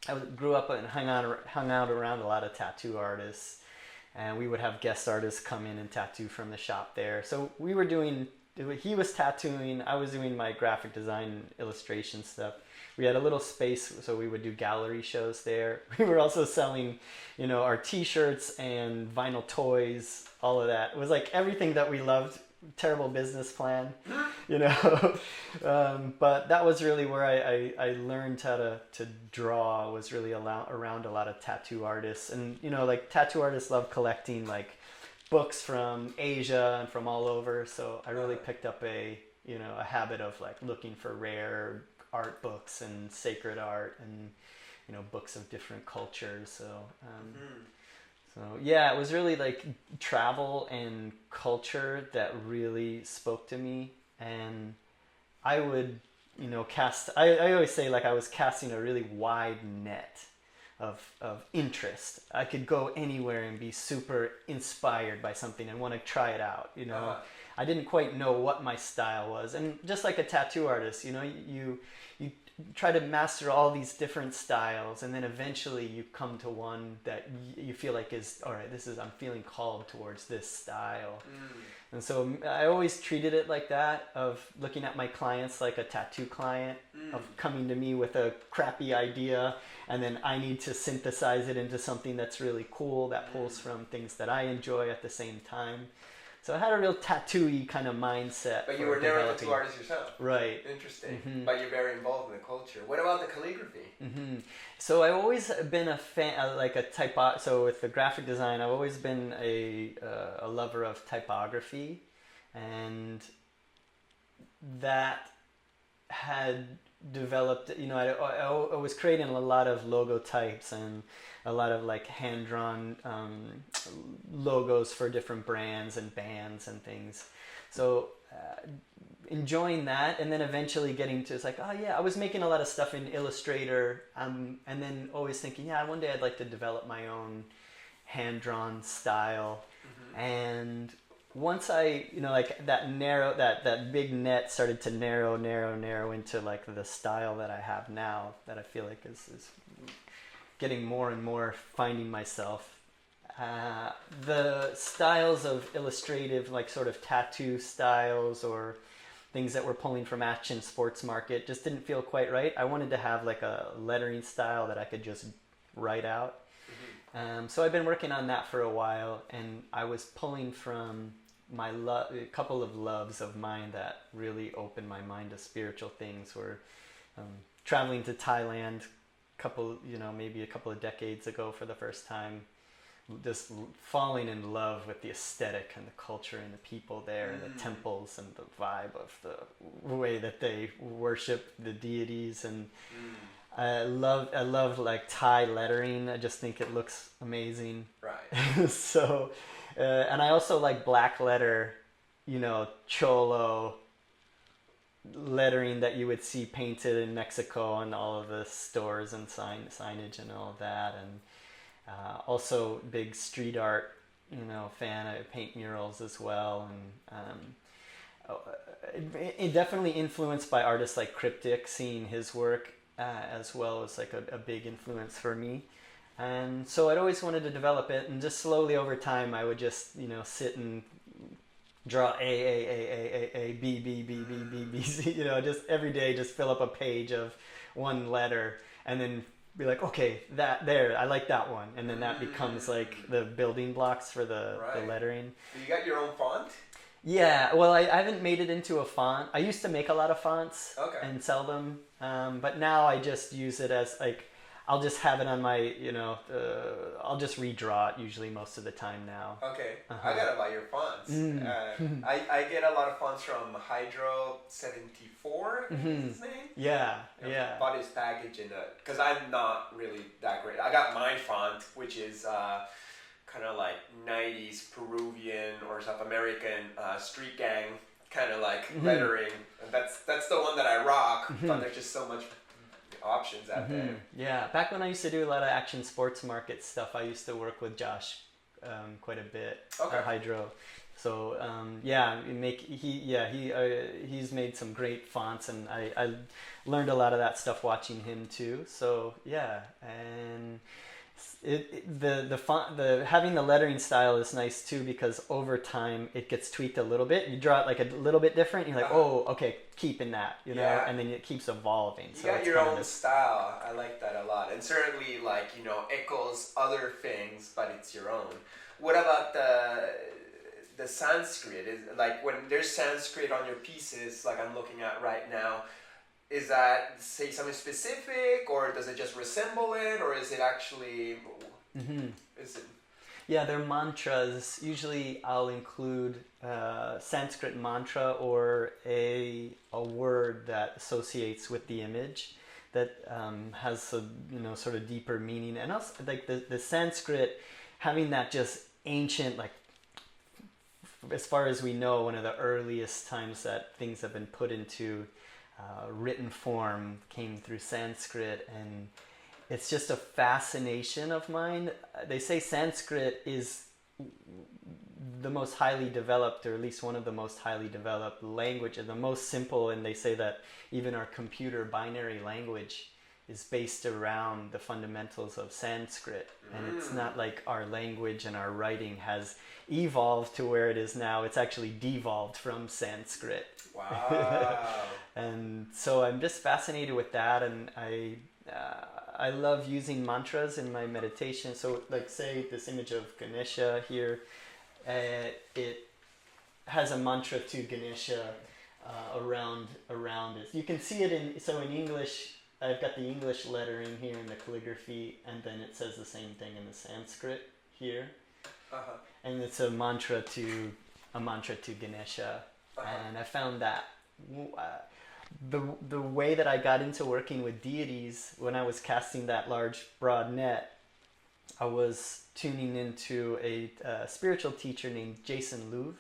I grew up and hung out around a lot of tattoo artists, and we would have guest artists come in and tattoo from the shop there. So he was tattooing, I was doing my graphic design illustration stuff. We had a little space, so we would do gallery shows there. We were also selling, our t-shirts and vinyl toys, all of that. It was like everything that we loved. Terrible business plan, but that was really where I learned how to draw, was really around a lot of tattoo artists. And like tattoo artists love collecting like books from Asia and from all over, so I really picked up a habit of like looking for rare art books and sacred art and books of different cultures. So yeah, it was really like travel and culture that really spoke to me. And I would, I always say like I was casting a really wide net of interest. I could go anywhere and be super inspired by something and want to try it out, I didn't quite know what my style was. And just like a tattoo artist, you try to master all these different styles, and then eventually you come to one that you feel like is, all right, I'm feeling called towards this style. And so I always treated it like that, of looking at my clients like a tattoo client, of coming to me with a crappy idea, and then I need to synthesize it into something that's really cool, that pulls from things that I enjoy at the same time. So I had a real tattoo-y kind of mindset. But you for were never a developing. tattoo artist yourself. Right. Interesting. But you're very involved in the culture. What about the calligraphy? So I've always been a fan, like a so with the graphic design, I've always been a lover of typography, and that had developed, I was creating a lot of logo types and a lot of like hand-drawn logos for different brands and bands and things. So enjoying that, and then eventually getting to, it's like, oh yeah, I was making a lot of stuff in Illustrator, and then always thinking, yeah, one day I'd like to develop my own hand-drawn style. And once I, like that big net started to narrow into like the style that I have now, that I feel like is getting more and more finding myself. The styles of illustrative, like sort of tattoo styles or things that were pulling from action sports market just didn't feel quite right. I wanted to have like a lettering style that I could just write out. So I've been working on that for a while, and I was pulling from my a couple of loves of mine that really opened my mind to spiritual things were traveling to Thailand maybe a couple of decades ago for the first time, just falling in love with the aesthetic and the culture and the people there and the temples and the vibe of the way that they worship the deities. And I love like Thai lettering. I just think it looks amazing. Right. So, and I also like black letter, cholo lettering that you would see painted in Mexico and all of the stores and signage and all of that. And also big street art, fan. I paint murals as well. And it definitely influenced by artists like Cryptic, seeing his work as well as like a big influence for me. And so I'd always wanted to develop it, and just slowly over time I would just sit and draw A, B, B, B, B, B, B, C, just every day, just fill up a page of one letter, and then be like, okay, I like that one, and then that becomes like the building blocks for the lettering. So you got your own font? Yeah, well, I haven't made it into a font. I used to make a lot of fonts and sell them, but now I just use it as like, I'll just have it on my, I'll just redraw it usually most of the time now. Okay, I gotta buy your fonts. I get a lot of fonts from Hydro 74, is his name? Yeah. I bought his package because I'm not really that great. I got my font, which is kind of like 90s Peruvian or South American street gang kind of like lettering. And that's the one that I rock, but there's just so much options out there. Yeah, back when I used to do a lot of action sports market stuff, I used to work with Josh quite a bit at Hydro. So he's made some great fonts, and I learned a lot of that stuff watching him too. So yeah, and the font, having the lettering style is nice too, because over time it gets tweaked a little bit. You draw it like a little bit different. You're like, oh, okay, keeping that, and then it keeps evolving. You got your own style. I like that a lot, and certainly like echoes other things, but it's your own. What about the Sanskrit? Is like when there's Sanskrit on your pieces, like I'm looking at right now. Is that say something specific, or does it just resemble it, or is it actually? Is it? Yeah, they're mantras. Usually, I'll include Sanskrit mantra or a word that associates with the image that has a sort of deeper meaning, and also like the Sanskrit having that just ancient, like as far as we know, one of the earliest times that things have been put into written form came through Sanskrit, and it's just a fascination of mine. They say Sanskrit is the most highly developed, or at least one of the most highly developed language, and the most simple, and they say that even our computer binary language is based around the fundamentals of Sanskrit. And it's not like our language and our writing has evolved to where it is now. It's actually devolved from Sanskrit. Wow. And so I'm just fascinated with that, and I love using mantras in my meditation. So like say this image of Ganesha here, it has a mantra to Ganesha around it. You can see it in English. I've got the English lettering here in the calligraphy, and then it says the same thing in the Sanskrit here. And it's a mantra to Ganesha. And I found that the way that I got into working with deities, when I was casting that large broad net, I was tuning into a spiritual teacher named Jason Louv.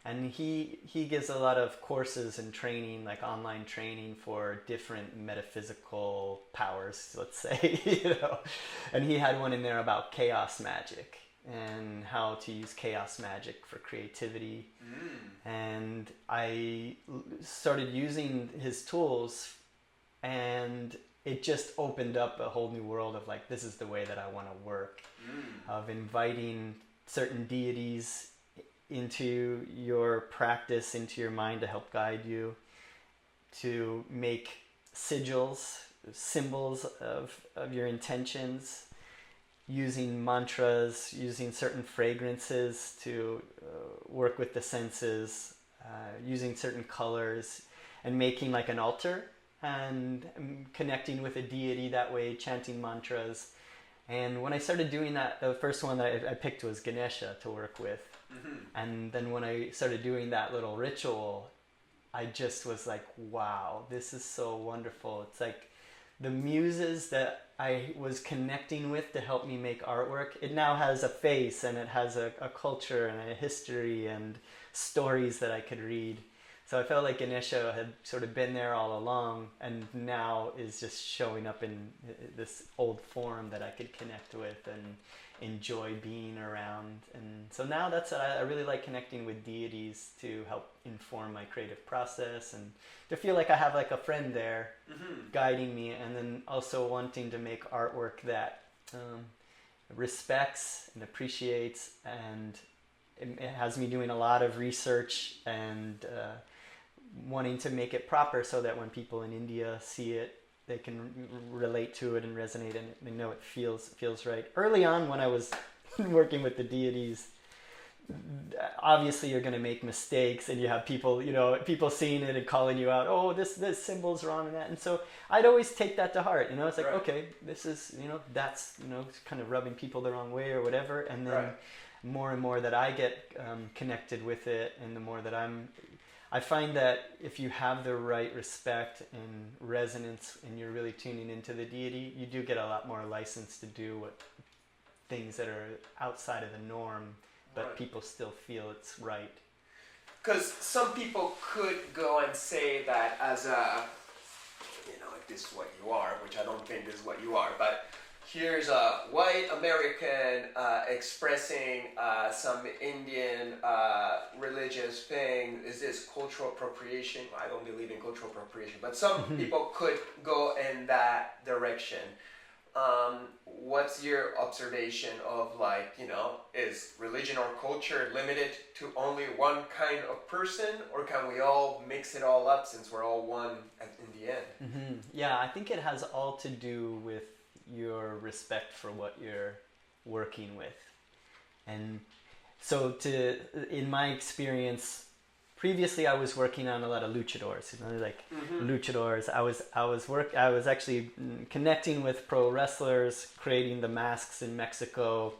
And he gives a lot of courses and training, like online training for different metaphysical powers, let's say, And he had one in there about chaos magic and how to use chaos magic for creativity. And I started using his tools, and it just opened up a whole new world of like, this is the way that I want to work, of inviting certain deities into your practice, into your mind to help guide you, to make sigils, symbols of your intentions, using mantras, using certain fragrances to work with the senses, using certain colors, and making like an altar and connecting with a deity that way, chanting mantras. And when I started doing that, the first one that I picked was Ganesha to work with. And then when I started doing that little ritual, I just was like, wow, this is so wonderful. It's like the muses that I was connecting with to help me make artwork, it now has a face, and it has a culture and a history and stories that I could read. So I felt like Ganesha had sort of been there all along, and now is just showing up in this old form that I could connect with and enjoy being around. And so now that's I really like connecting with deities to help inform my creative process, and to feel like I have like a friend there guiding me, and then also wanting to make artwork that respects and appreciates, and it has me doing a lot of research and wanting to make it proper so that when people in India see it, they can relate to it and resonate, and they know it feels right. Early on, when I was working with the deities, obviously you're going to make mistakes, and you have people, people seeing it and calling you out. Oh, this symbol's wrong and that. And so I'd always take that to heart. It's like, okay, this is, that's, kind of rubbing people the wrong way or whatever. And then more and more that I get connected with it, and the more that I find that if you have the right respect and resonance, and you're really tuning into the deity, you do get a lot more license to do things that are outside of the norm, but people still feel it's right. Because some people could go and say that as a, if this is what you are, which I don't think this is what you are, but here's a white American expressing some Indian religious thing. Is this cultural appropriation? Well, I don't believe in cultural appropriation, but some people could go in that direction. What's your observation of is religion or culture limited to only one kind of person, or can we all mix it all up since we're all one in the end? Yeah, I think it has all to do with your respect for what you're working with. And so in my experience, previously I was working on a lot of luchadors, luchadors. I was actually connecting with pro wrestlers, creating the masks in Mexico,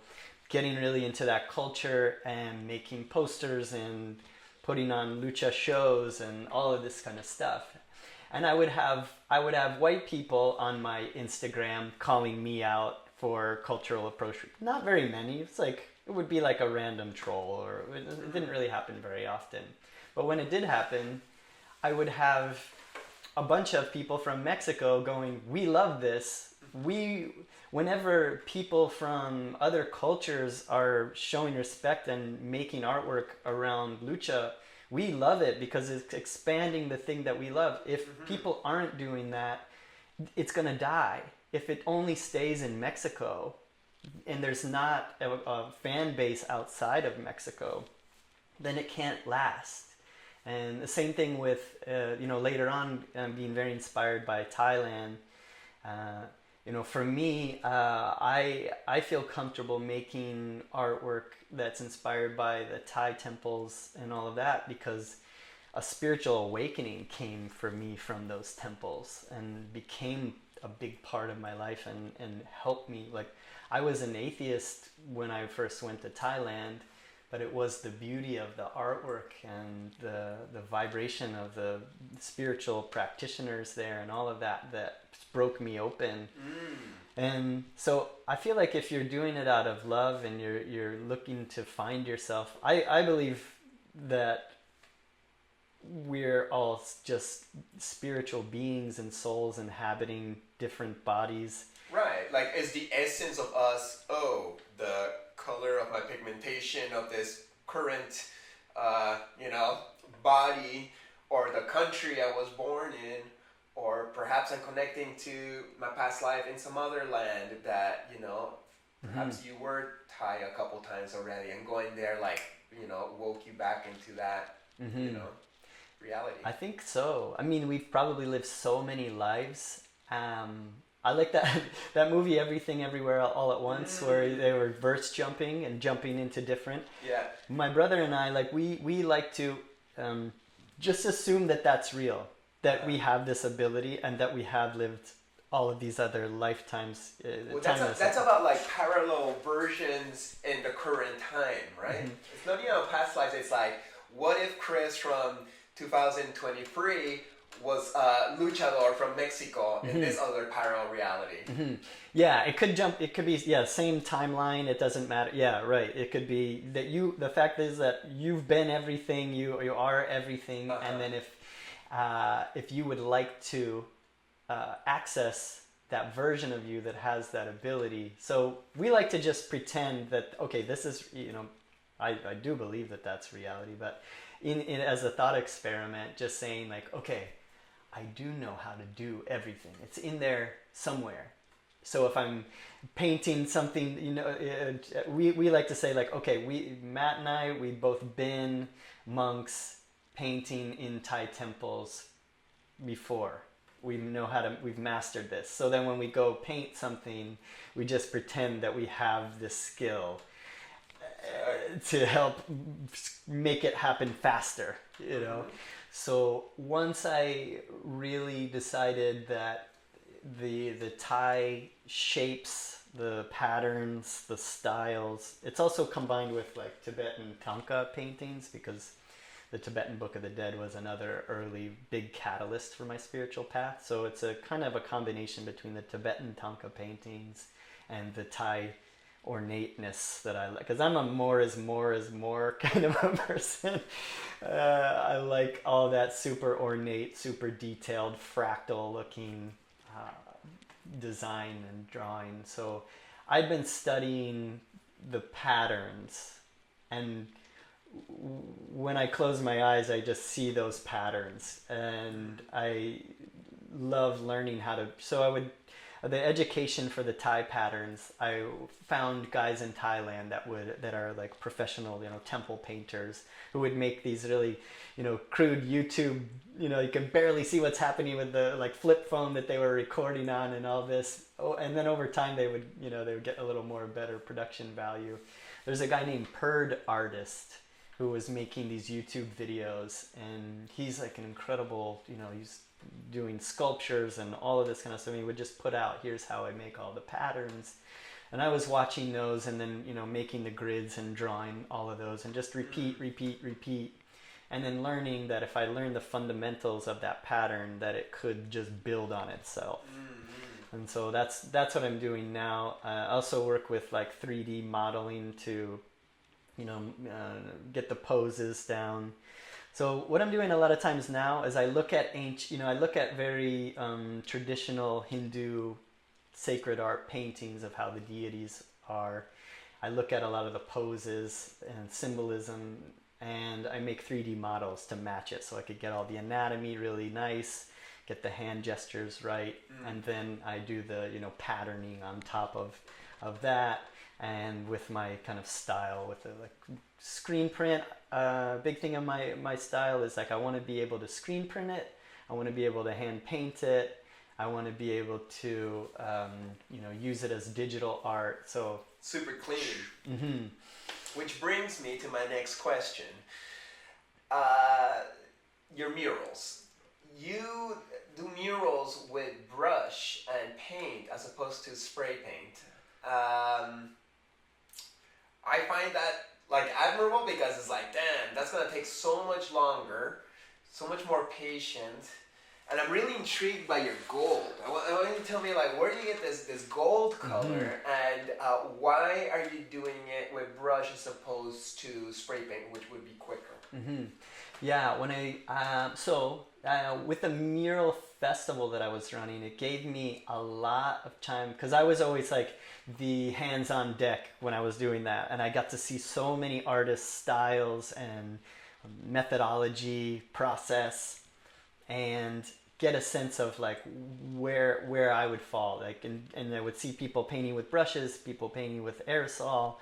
getting really into that culture and making posters and putting on lucha shows and all of this kind of stuff. And I would have white people on my Instagram calling me out for cultural approach. Not very many. It's like, it would be like a random troll, or it didn't really happen very often. But when it did happen, I would have a bunch of people from Mexico going, we love this. Whenever people from other cultures are showing respect and making artwork around lucha, we love it because it's expanding the thing that we love. If people aren't doing that, it's going to die. If it only stays in Mexico and there's not a fan base outside of Mexico, then it can't last. And the same thing with, later on being very inspired by Thailand. you know, for me, I feel comfortable making artwork that's inspired by the Thai temples and all of that because a spiritual awakening came for me from those temples and became a big part of my life and helped me. Like, I was an atheist when I first went to Thailand, but it was the beauty of the artwork and the vibration of the spiritual practitioners there and all of that that broke me open. And so I feel like if you're doing it out of love and you're looking to find yourself, I believe that we're all just spiritual beings and souls inhabiting different bodies. Right, like is the essence of us, the color of my pigmentation of this current, body, or the country I was born in, or perhaps I'm connecting to my past life in some other land that, perhaps you were Thai a couple times already, and going there, woke you back into that, reality. I think so. I mean, we've probably lived so many lives. I like that movie Everything Everywhere All at Once, where they were verse jumping and jumping into different. Yeah. My brother and I, we like to just assume that that's real, that we have this ability and that we have lived all of these other lifetimes. Well, that's about like parallel versions in the current time, right? It's not past lives. It's like, what if Chris from 2023 was a luchador from Mexico in this other parallel reality? Yeah, it could jump. It could be same timeline. It doesn't matter. Yeah, right. It could be that you. The fact is that you've been everything. You are everything. And then if you would like to access that version of you that has that ability, so we like to just pretend that this is I do believe that that's reality, but in as a thought experiment, just saying I do know how to do everything. It's in there somewhere. So if I'm painting something, we like to say Matt and I, we've both been monks painting in Thai temples before. We know we've mastered this. So then when we go paint something, we just pretend that we have this skill to help make it happen faster, So once I really decided that the Thai shapes, the patterns, the styles, it's also combined with Tibetan Thangka paintings, because the Tibetan Book of the Dead was another early big catalyst for my spiritual path. So it's a kind of a combination between the Tibetan Thangka paintings and the Thai ornateness that I like, because I'm a more is more kind of a person. I like all that super ornate, super detailed, fractal looking design and drawing. So I've been studying the patterns, and when I close my eyes, I just see those patterns, and I love learning how to. So the education for the Thai patterns, I found guys in Thailand that are professional, temple painters, who would make these really, crude YouTube, you can barely see what's happening with the flip phone that they were recording on and all this. Oh, and then over time they would get a little more better production value. There's a guy named Perd Artist who was making these YouTube videos, and he's an incredible, he's doing sculptures and all of this kind of stuff. He would just put out, here's how I make all the patterns, and I was watching those and then making the grids and drawing all of those and just repeat, and then learning that if I learned the fundamentals of that pattern, that it could just build on itself. And so that's what I'm doing now. I also work with 3D modeling to get the poses down. So what I'm doing a lot of times now is I look at I look at very traditional Hindu sacred art paintings of how the deities are. I look at a lot of the poses and symbolism, and I make 3D models to match it, so I could get all the anatomy really nice, get the hand gestures right, and then I do the patterning on top of that. And with my kind of style, with the screen print, big thing of my style is I want to be able to screen print it. I want to be able to hand paint it. I want to be able to, use it as digital art. So super clean. Which brings me to my next question. Your murals. You do murals with brush and paint as opposed to spray paint. I find that admirable because it's like, damn, that's gonna take so much longer, so much more patient. And I'm really intrigued by your gold. I want you to tell me, where do you get this gold color, and why are you doing it with brush as opposed to spray paint, which would be quicker? Yeah, when with the mural festival that I was running, it gave me a lot of time because I was always the hands on deck when I was doing that, and I got to see so many artists' styles and methodology, process, and get a sense of where I would fall. And I would see people painting with brushes, people painting with aerosol.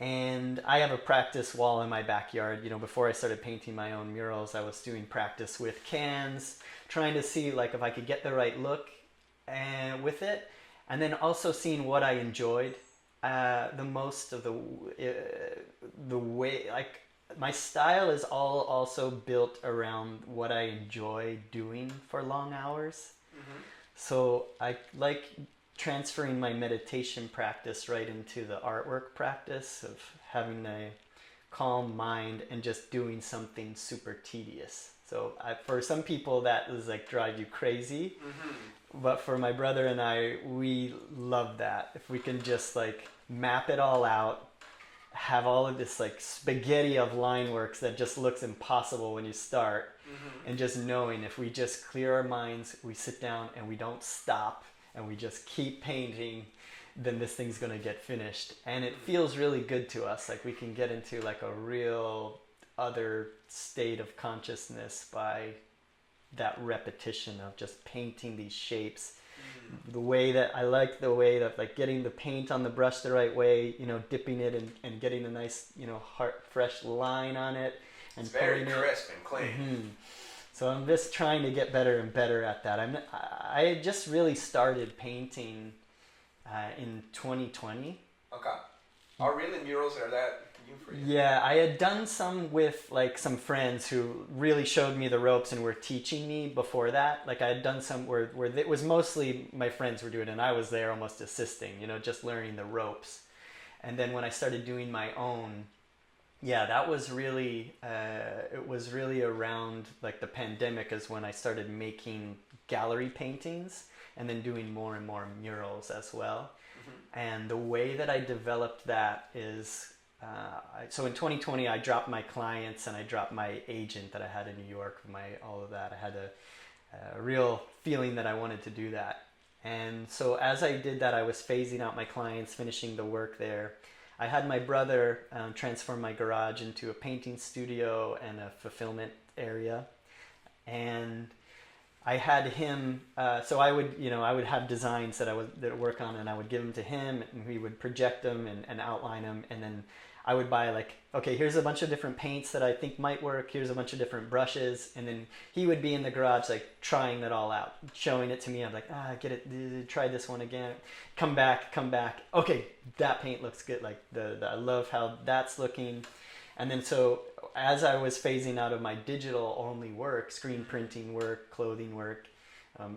And I have a practice wall in my backyard. Before I started painting my own murals, I was doing practice with cans, trying to see if I could get the right look with it. And then also seeing what I enjoyed the most of the way, my style is all also built around what I enjoy doing for long hours. So I like transferring my meditation practice right into the artwork practice of having a calm mind and just doing something super tedious. So for some people that is drive you crazy, but for my brother and I, we love that. If we can just map it all out, have all of this spaghetti of line works that just looks impossible when you start, and just knowing if we just clear our minds, we sit down and we don't stop and we just keep painting, then this thing's gonna get finished. And it feels really good to us. We can get into a real other state of consciousness by that repetition of just painting these shapes. The way that getting the paint on the brush the right way, dipping it and getting a nice, fresh line on it. And it's very crisp and clean. So I'm just trying to get better and better at that. I just really started painting in 2020. Okay. Oh, really? Murals are that new for you? Yeah, I had done some with some friends who really showed me the ropes and were teaching me before that. I had done some where it was mostly my friends were doing it and I was there almost assisting, just learning the ropes. And then when I started doing my own, that was really, it was really around the pandemic is when I started making gallery paintings and then doing more and more murals as well. And the way that I developed that is, so in 2020 I dropped my clients and I dropped my agent that I had in New York, all of that. I had a real feeling that I wanted to do that. And so as I did that, I was phasing out my clients, finishing the work there. I had my brother transform my garage into a painting studio and a fulfillment area. And I had him, so I would have designs that I would work on, and I would give them to him, and he would project them and outline them, and then I would buy okay, here's a bunch of different paints that I think might work, here's a bunch of different brushes, and then he would be in the garage trying that all out, showing it to me. I'm get it, try this one again, come back, okay, that paint looks good, I love how that's looking. And then so as I was phasing out of my digital only work, screen printing work, clothing work,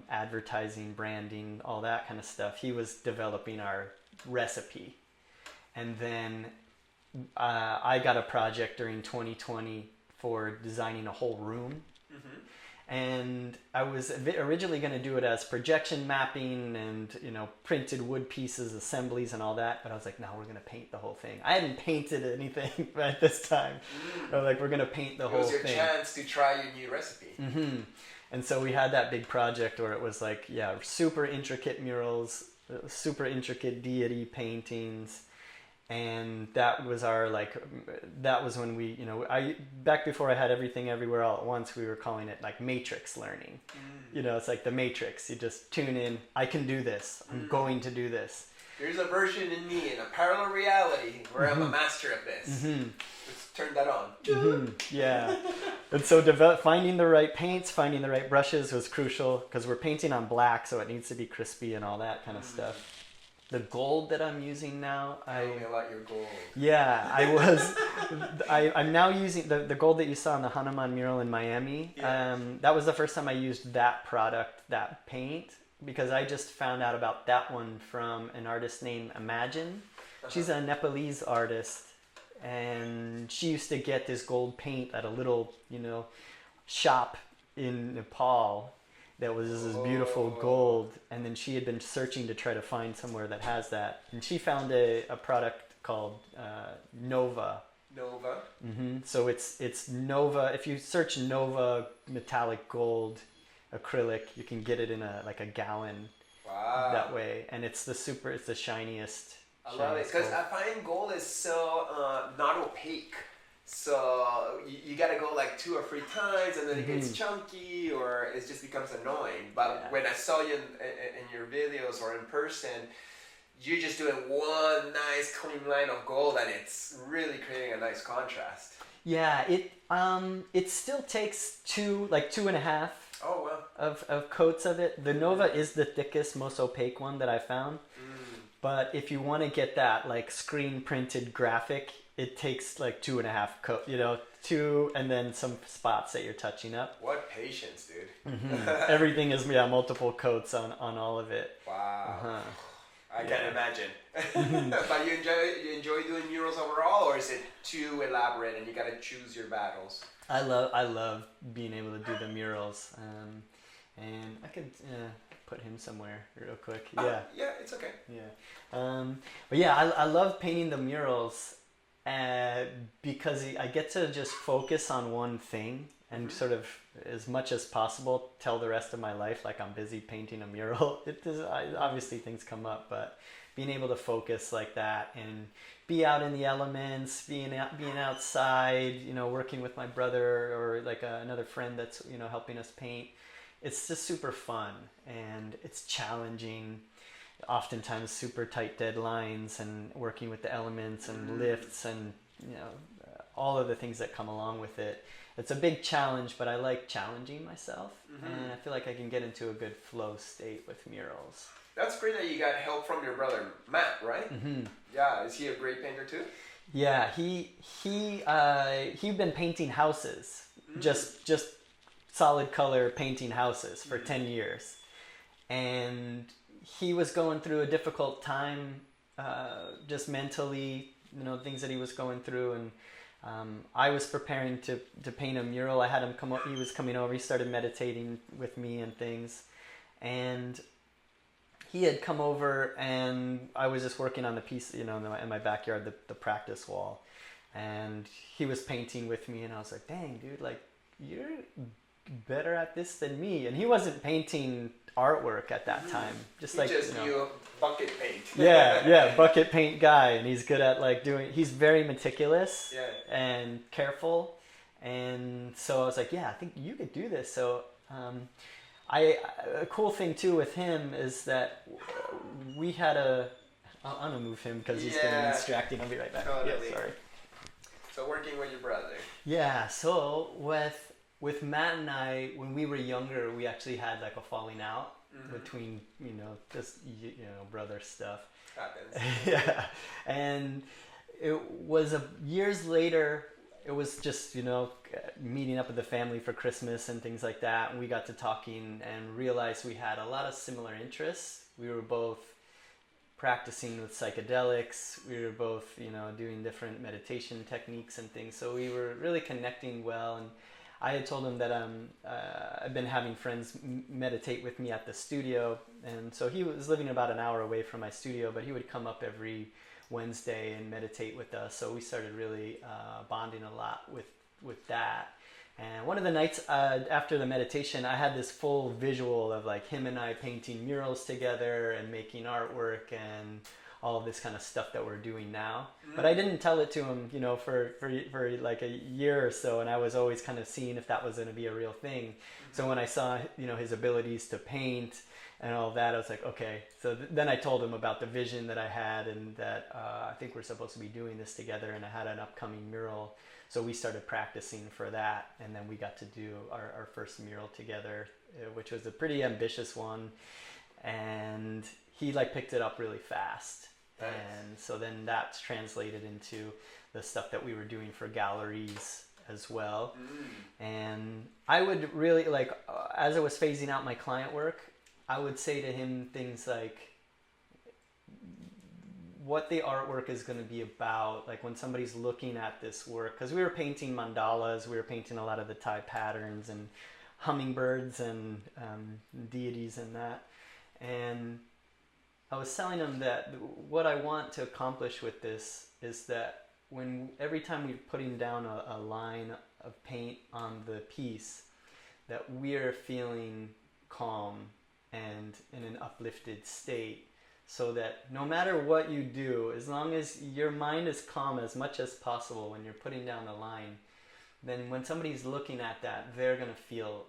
advertising, branding, all that kind of stuff, he was developing our recipe. And then I got a project during 2020 for designing a whole room. And I was originally going to do it as projection mapping and, printed wood pieces, assemblies and all that. But I was no, we're going to paint the whole thing. I hadn't painted anything at this time. I was we're going to paint the whole thing. It was your chance to try your new recipe. And so we had that big project where it was super intricate murals, super intricate deity paintings. And that was our that was when we back before I had everything everywhere all at once, we were calling it matrix learning. It's the matrix. You just tune in, I can do this, I'm going to do this. There's a version in me in a parallel reality where I'm a master of this. Let's turn that on. Yeah. And so finding the right paints, finding the right brushes was crucial because we're painting on black, so it needs to be crispy and all that kind of stuff. The gold that I'm using now, Tell me about your gold. Yeah, I'm now using the gold that you saw in the Hanuman mural in Miami. Yeah. That was the first time I used that product, that paint, because I just found out about that one from an artist named Imagine. She's a Nepalese artist, and she used to get this gold paint at a little, shop in Nepal that was this beautiful gold, and then she had been searching to try to find somewhere that has that, and she found a product called Nova. Nova. So it's Nova. If you search Nova metallic gold acrylic, you can get it in a gallon. Wow. That way, and it's the shiniest. I love it because I find gold is so not opaque. So you got to go like 2 or 3 times, and then it gets chunky, or it just becomes annoying. But when I saw you in your videos or in person, you're just doing one nice clean line of gold, and it's really creating a nice contrast. Yeah, it still takes 2.5. Oh wow. Of coats of it. The Nova is the thickest, most opaque one that I found. But if you want to get that like screen printed graphic, it takes like 2.5 coat, 2 and then some spots that you're touching up. What patience, dude. Everything is multiple coats on all of it. Wow. I can't imagine. But you enjoy doing murals overall, or is it too elaborate and you got to choose your battles? I love being able to do the murals, and I could put him somewhere real quick. Yeah. Yeah, it's okay. Yeah. But yeah, I love painting the murals because I get to just focus on one thing and sort of, as much as possible, tell the rest of my life like I'm busy painting a mural. Obviously things come up, but being able to focus like that and be out in the elements, being outside, working with my brother or like another friend that's helping us paint. It's just super fun, and it's challenging. Oftentimes super tight deadlines, and working with the elements and lifts and all of the things that come along with it. It's a big challenge, but I like challenging myself, and I feel like I can get into a good flow state with murals. That's great that you got help from your brother Matt, right? Yeah, is he a great painter too? Yeah, he'd been painting houses, just solid color painting houses for 10 years, and he was going through a difficult time, just mentally, things that he was going through, and I was preparing to paint a mural. I had him come up. He was coming over. He started meditating with me and things, and he had come over, and I was just working on the piece, in my backyard, the practice wall, and he was painting with me, and I was like, "Dang, dude, like you're better at this than me." And he wasn't painting artwork at that time. He just knew bucket paint. Bucket paint guy, and he's good at he's very meticulous and careful, and so I was like, yeah, I think you could do this. So a cool thing too with him is that we had I'm gonna move him because he's getting distracting. I'll be right back. Totally. Yeah, sorry. So working with your brother. Yeah, so with Matt and I, when we were younger, we actually had like a falling out between, just, brother stuff. Happens. Yeah. And it was years later, it was just, meeting up with the family for Christmas and things like that. And we got to talking and realized we had a lot of similar interests. We were both practicing with psychedelics. We were both, doing different meditation techniques and things. So we were really connecting well. And I had told him that I've been having friends meditate with me at the studio, and so he was living about an hour away from my studio, but he would come up every Wednesday and meditate with us. So we started really bonding a lot with that. And one of the nights after the meditation, I had this full visual of like him and I painting murals together and making artwork and all this kind of stuff that we're doing now. But I didn't tell it to him, you know, for like a year or so, and I was always kind of seeing if that was going to be a real thing. So when I saw, you know, his abilities to paint and all that, I was like, okay. So then I told him about the vision that I had, and that I think we're supposed to be doing this together, and I had an upcoming mural. So we started practicing for that, and then we got to do our first mural together, which was a pretty ambitious one. And he like picked it up really fast. Nice. And so then that's translated into the stuff that we were doing for galleries as well. And I would really like, as I was phasing out my client work, I would say to him things like what the artwork is going to be about, like when somebody's looking at this work, because we were painting mandalas, we were painting a lot of the Thai patterns and hummingbirds and deities and that. And I was telling him that what I want to accomplish with this is that every time we're putting down a line of paint on the piece, that we're feeling calm and in an uplifted state, so that no matter what you do, as long as your mind is calm as much as possible when you're putting down the line, then when somebody's looking at that, they're going to feel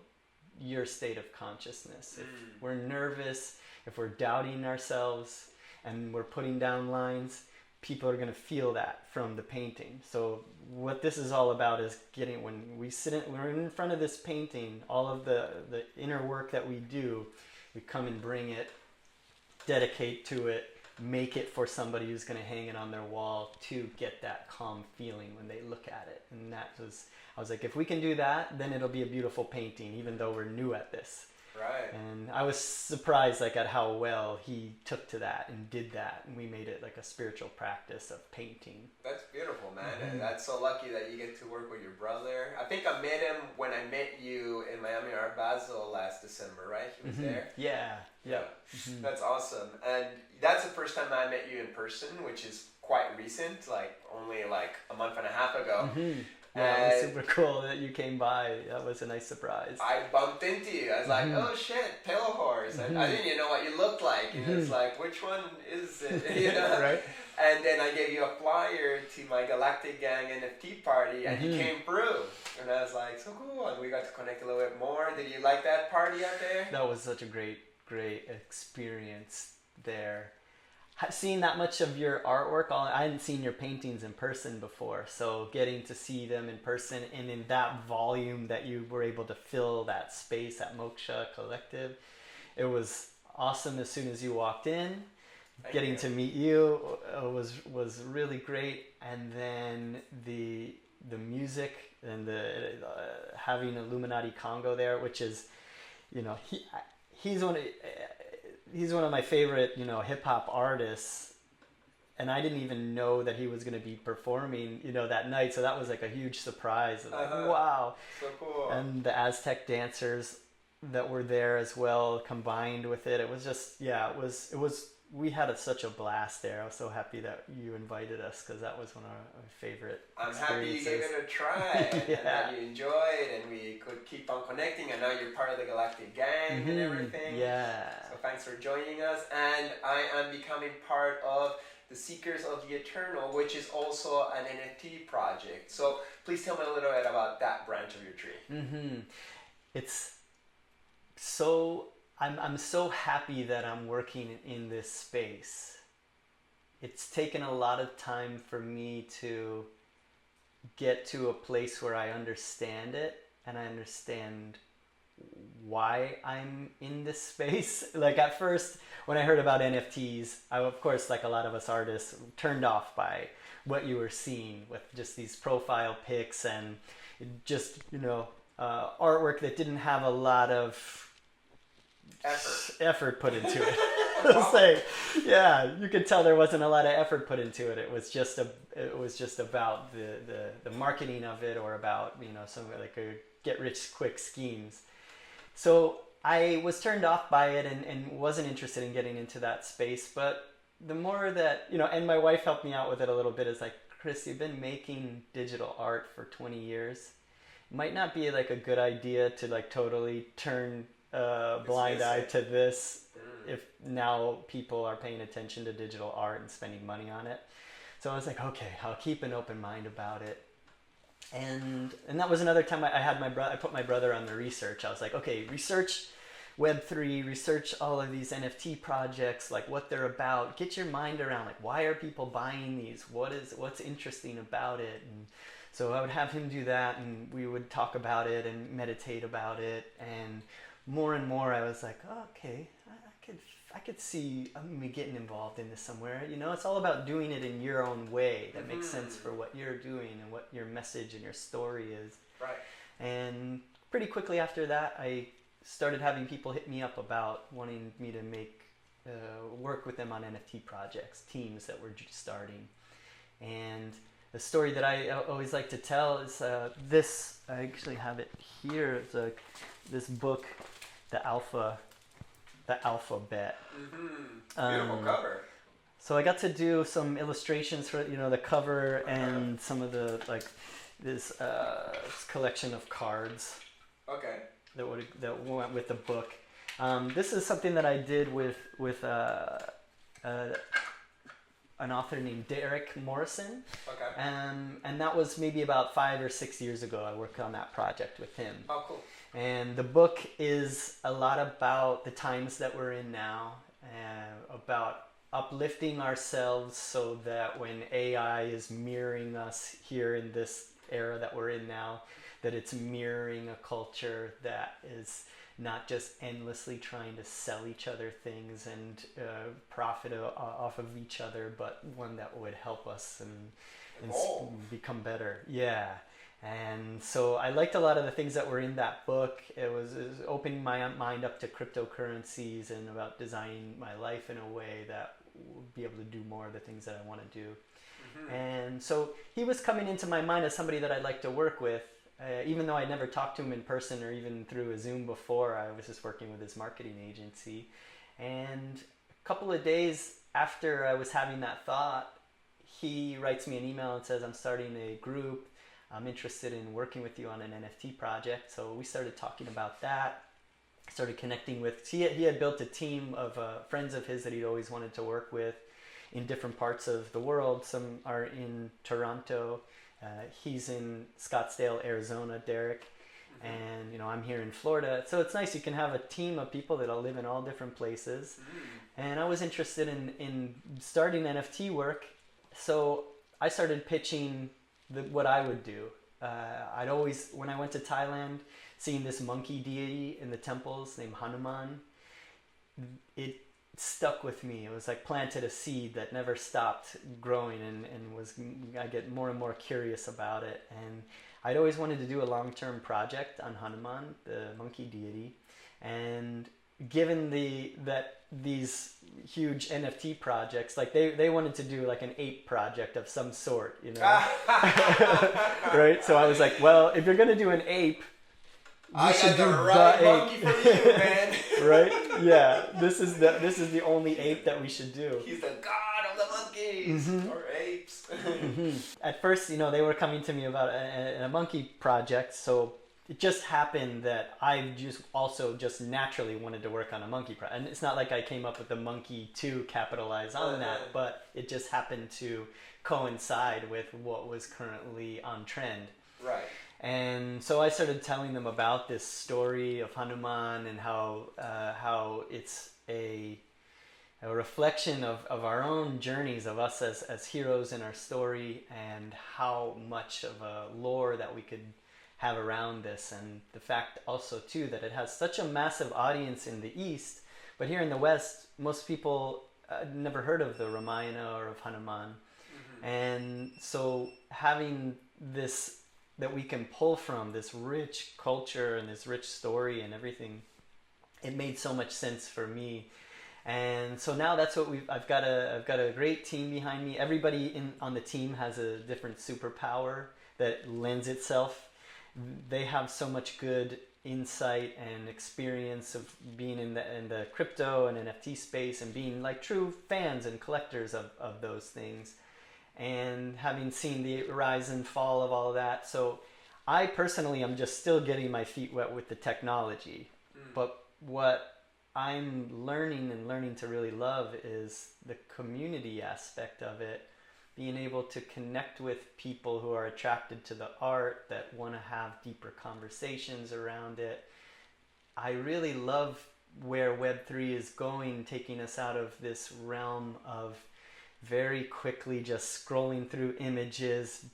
your state of consciousness. If we're nervous, if we're doubting ourselves and we're putting down lines, people are going to feel that from the painting. So what this is all about is getting, when we're in front of this painting, all of the inner work that we do, we come and bring it, dedicate to it, make it for somebody who's going to hang it on their wall to get that calm feeling when they look at it. And I was like, if we can do that, then it'll be a beautiful painting, even though we're new at this. Right. And I was surprised like at how well he took to that and did that, and we made it like a spiritual practice of painting. That's beautiful, man. And that's so lucky that you get to work with your brother. I think I met him when I met you in Miami Art Basel last December, right? He was there. Yeah. That's awesome. And that's the first time I met you in person, which is quite recent, like only like a month and a half ago. Yeah, it was super cool that you came by. That was a nice surprise. I bumped into you. I was like, oh shit, Palehorse. I didn't even know what you looked like. And it's like, which one is it? You know? Right. And then I gave you a flyer to my Galactic Gang NFT party, and you came through. And I was like, so cool. And we got to connect a little bit more. Did you like that party out there? That was such a great experience there. Seeing that much of your artwork, I hadn't seen your paintings in person before, so getting to see them in person and in that volume that you were able to fill that space at Moksha Collective, it was awesome as soon as you walked in. Getting to meet you was really great, and then the music and the having Illuminati Congo there, which is, you know, he's one of my favorite, you know, hip hop artists, and I didn't even know that he was going to be performing, you know, that night. So that was like a huge surprise. Like, wow. So cool. And the Aztec dancers that were there as well, combined with it. It was just, yeah, it was. We had such a blast there. I was so happy that you invited us, because that was one of my favorite experiences. I'm happy you gave it a try and that you enjoyed, and we could keep on connecting, and now you're part of the Galactic Gang and everything. Yeah. So thanks for joining us, and I am becoming part of the Seekers of the Eternal, which is also an NFT project. So please tell me a little bit about that branch of your tree. It's so... I'm so happy that I'm working in this space. It's taken a lot of time for me to get to a place where I understand it, and I understand why I'm in this space. Like at first, when I heard about NFTs, I, of course, like a lot of us artists, turned off by what you were seeing with just these profile pics and just, you know, artwork that didn't have a lot of effort put into it. It's like, yeah, you could tell there wasn't a lot of effort put into it. It was just about the marketing of it, or about, you know, some like a get rich quick schemes. So I was turned off by it and wasn't interested in getting into that space. But the more that, you know, and my wife helped me out with it a little bit, is like, Chris, you've been making digital art for 20 years. It might not be like a good idea to like totally turn blind eye to this if now people are paying attention to digital art and spending money on it. So I was like, okay, I'll keep an open mind about it. And that was another time I had I put my brother on the research. I was like, okay, research Web3, research all of these NFT projects, like what they're about. Get your mind around, like, why are people buying these? What's interesting about it? And so I would have him do that, and we would talk about it and meditate about it. And more I was like, oh, okay, I could see me getting involved in this somewhere. You know, it's all about doing it in your own way that makes sense for what you're doing and what your message and your story is. Right. And pretty quickly after that, I started having people hit me up about wanting me to make work with them on NFT projects, teams that were just starting. And the story that I always like to tell is this. I actually have it here. It's this book, The Alphabet. Beautiful cover. So I got to do some illustrations for the cover and some of the this collection of cards. Okay. That went with the book. This is something that I did with an author named Derek Morrison. Okay. And that was maybe about 5 or 6 years ago. I worked on that project with him. Oh, cool. And the book is a lot about the times that we're in now, about uplifting ourselves so that when AI is mirroring us here in this era that we're in now, that it's mirroring a culture that is not just endlessly trying to sell each other things and profit off of each other, but one that would help us and become better. Yeah. And so I liked a lot of the things that were in that book. It was opening my mind up to cryptocurrencies and about designing my life in a way that would be able to do more of the things that I want to do. Mm-hmm. And so he was coming into my mind as somebody that I'd like to work with. Even though I never talked to him in person or even through a Zoom before, I was just working with his marketing agency. And a couple of days after I was having that thought, he writes me an email and says, I'm starting a group. I'm interested in working with you on an NFT project. So we started talking about that. Started connecting with, he had built a team of friends of his that he'd always wanted to work with in different parts of the world. Some are in Toronto. He's in Scottsdale, Arizona, Derek, and I'm here in Florida. So it's nice, you can have a team of people that all live in all different places. And I was interested in starting NFT work, so I started pitching what I would do. I'd always, when I went to Thailand, seeing this monkey deity in the temples named Hanuman, it stuck with me. It was like planted a seed that never stopped growing, and I get more and more curious about it. And I'd always wanted to do a long-term project on Hanuman, the monkey deity. And given that these huge NFT projects, like they wanted to do like an ape project of some sort, right? So I was like, well, if you're gonna do an ape, I should do the monkey for you, man. Right? Yeah. This is the only ape that we should do. He's the god of the monkeys or apes. At first, they were coming to me about a monkey project, so it just happened that I just naturally wanted to work on a monkey project. And it's not like I came up with the monkey to capitalize on that, but it just happened to coincide with what was currently on trend. Right. And so I started telling them about this story of Hanuman and how it's a reflection of our own journeys, of us as heroes in our story, and how much of a lore that we could have around this. And the fact also too that it has such a massive audience in the East, but here in the West, most people never heard of the Ramayana or of Hanuman. And so having this that we can pull from, this rich culture and this rich story and everything, it made so much sense for me. And so now that's what I've got a great team behind me. Everybody on the team has a different superpower that lends itself. They have so much good insight and experience of being in the crypto and NFT space and being like true fans and collectors of those things, and having seen the rise and fall of all of that. So I personally am just still getting my feet wet with the technology. But what I'm learning to really love is the community aspect of it. Being able to connect with people who are attracted to the art, that want to have deeper conversations around it. I really love where Web3 is going, taking us out of this realm of very quickly just scrolling through images,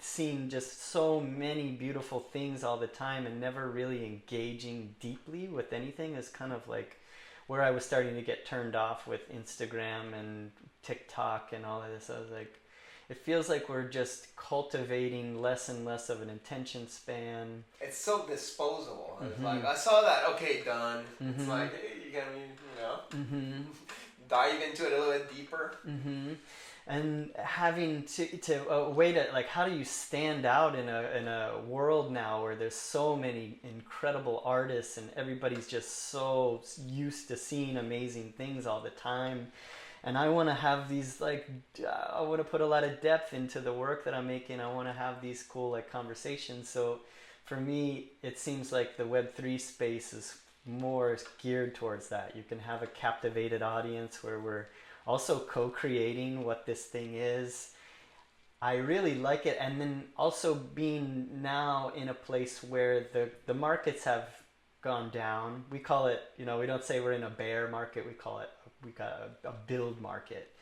seeing just so many beautiful things all the time and never really engaging deeply with anything is kind of like where I was starting to get turned off with Instagram and TikTok and all of this. I was like, it feels like we're just cultivating less and less of an attention span. It's so disposable. It's like, I saw that, okay, done. It's like, hey, you can, dive into it a little bit deeper. And having to a way to, like, how do you stand out in a world now where there's so many incredible artists and everybody's just so used to seeing amazing things all the time. And I want to have these, like, I want to put a lot of depth into the work that I'm making. I want to have these cool, like, conversations. So for me, it seems like the Web3 space is more geared towards that. You can have a captivated audience where we're also co-creating what this thing is. I really like it. And then also being now in a place where the markets have gone down. We call it, we don't say we're in a bear market. We call it, we got a build market.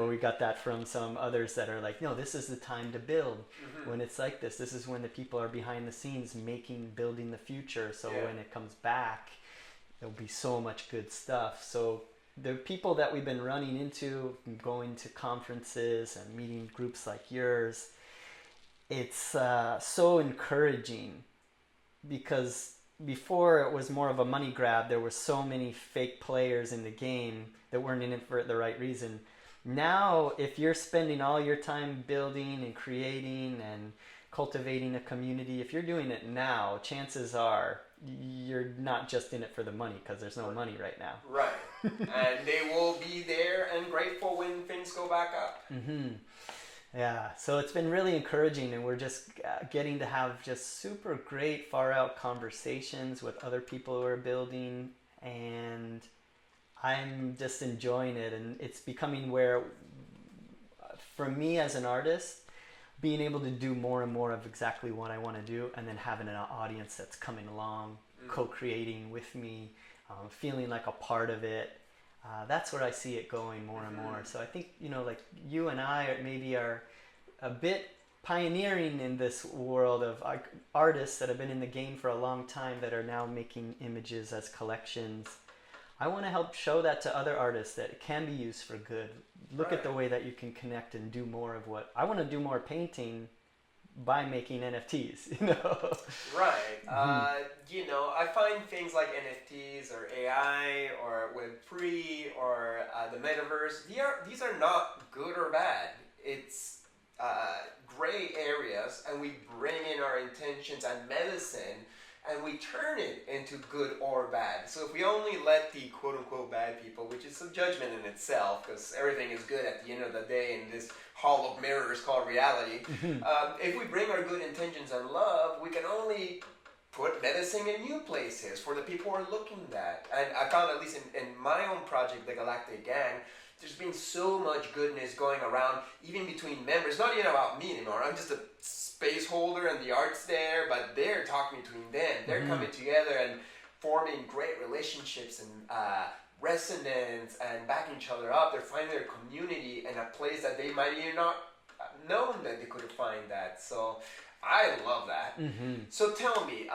We got that from some others that are like, no, this is the time to build. When it's like this is when the people are behind the scenes building the future. So when it comes back, there'll be so much good stuff. So the people that we've been running into, going to conferences and meeting groups like yours, it's so encouraging, because before it was more of a money grab. There were so many fake players in the game that weren't in it for the right reason. Now, if you're spending all your time building and creating and cultivating a community, if you're doing it now, chances are you're not just in it for the money, because there's no money right now. Right. And they will be there and grateful when things go back up. Yeah, so it's been really encouraging, and we're just getting to have just super great far out conversations with other people who are building, and I'm just enjoying it. And it's becoming where, for me as an artist, being able to do more and more of exactly what I want to do, and then having an audience that's coming along, co-creating with me, feeling like a part of it. That's where I see it going more and more. So I think, like you and I maybe are a bit pioneering in this world of artists that have been in the game for a long time that are now making images as collections. I want to help show that to other artists, that it can be used for good. Look at the way that you can connect and do more of what I want to do, more painting by making NFTs, Right. I find things like NFTs or AI or Web3 or the metaverse, these are not good or bad. It's gray areas, and we bring in our intentions and medicine, and we turn it into good or bad. So if we only let the quote-unquote bad people, which is a judgment in itself, because everything is good at the end of the day in this hall of mirrors called reality, if we bring our good intentions and love, we can only put medicine in new places for the people who are looking at. And I found, at least in my own project, the Galactic Gang, there's been so much goodness going around, even between members. It's not even about me anymore. I'm just a space holder and the art's there, but they're talking between them. They're coming together and forming great relationships and resonance and backing each other up. They're finding their community in a place that they might even not known that they could find that. So I love that. So tell me,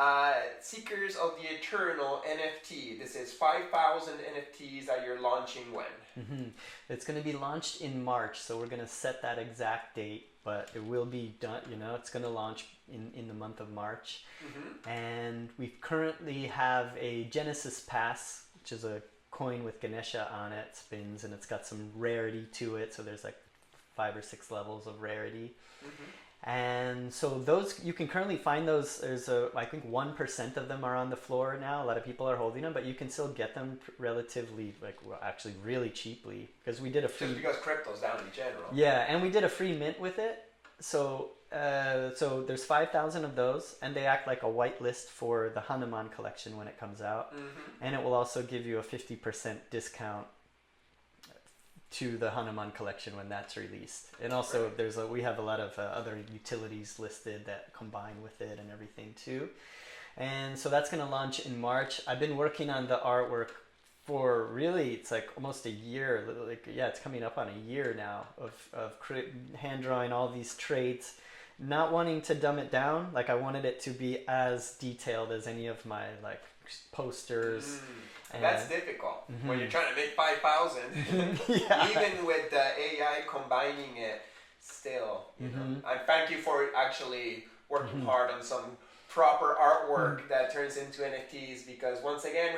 Seekers of the Eternal NFT, this is 5,000 NFTs that you're launching when? It's going to be launched in March, so we're going to set that exact date, but it will be done, it's going to launch in the month of March. And we currently have a Genesis Pass, which is a coin with Ganesha on it, spins, and it's got some rarity to it, so there's like 5 or 6 levels of rarity. And so those, you can currently find those. There's I think 1% of them are on the floor now. A lot of people are holding them, but you can still get them relatively, actually really cheaply, because we did a free... Just because crypto's down in general. Yeah, and we did a free mint with it. So there's 5,000 of those, and they act like a whitelist for the Hanuman collection when it comes out, and it will also give you a 50% discount to the Hanuman collection when that's released. And also we have a lot of other utilities listed that combine with it and everything too. And so that's going to launch in March. I've been working on the artwork for really, it's like almost a year. It's coming up on a year now of hand drawing all these traits, not wanting to dumb it down. Like I wanted it to be as detailed as any of my like posters. And that's difficult when you're trying to make 5,000. Yeah. Even with the AI combining it, still. You know. And thank you for actually working hard on some proper artwork that turns into NFTs, because once again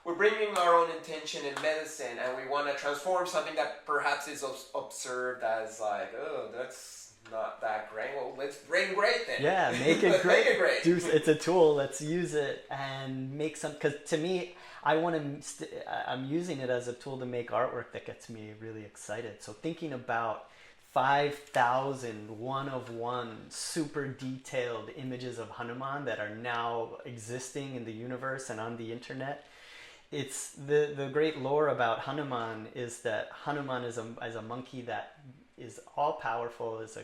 we're bringing our own intention in medicine, and we want to transform something that perhaps is observed as like, oh, that's not that great. Well, let's bring great then. Yeah, make it great. Make it great. It's a tool. Let's use it and make some. Because to me, I'm using it as a tool to make artwork that gets me really excited. So thinking about 5,000 one-of-one super detailed images of Hanuman that are now existing in the universe and on the internet. It's the great lore about Hanuman is that Hanuman is a monkey that is all powerful, is a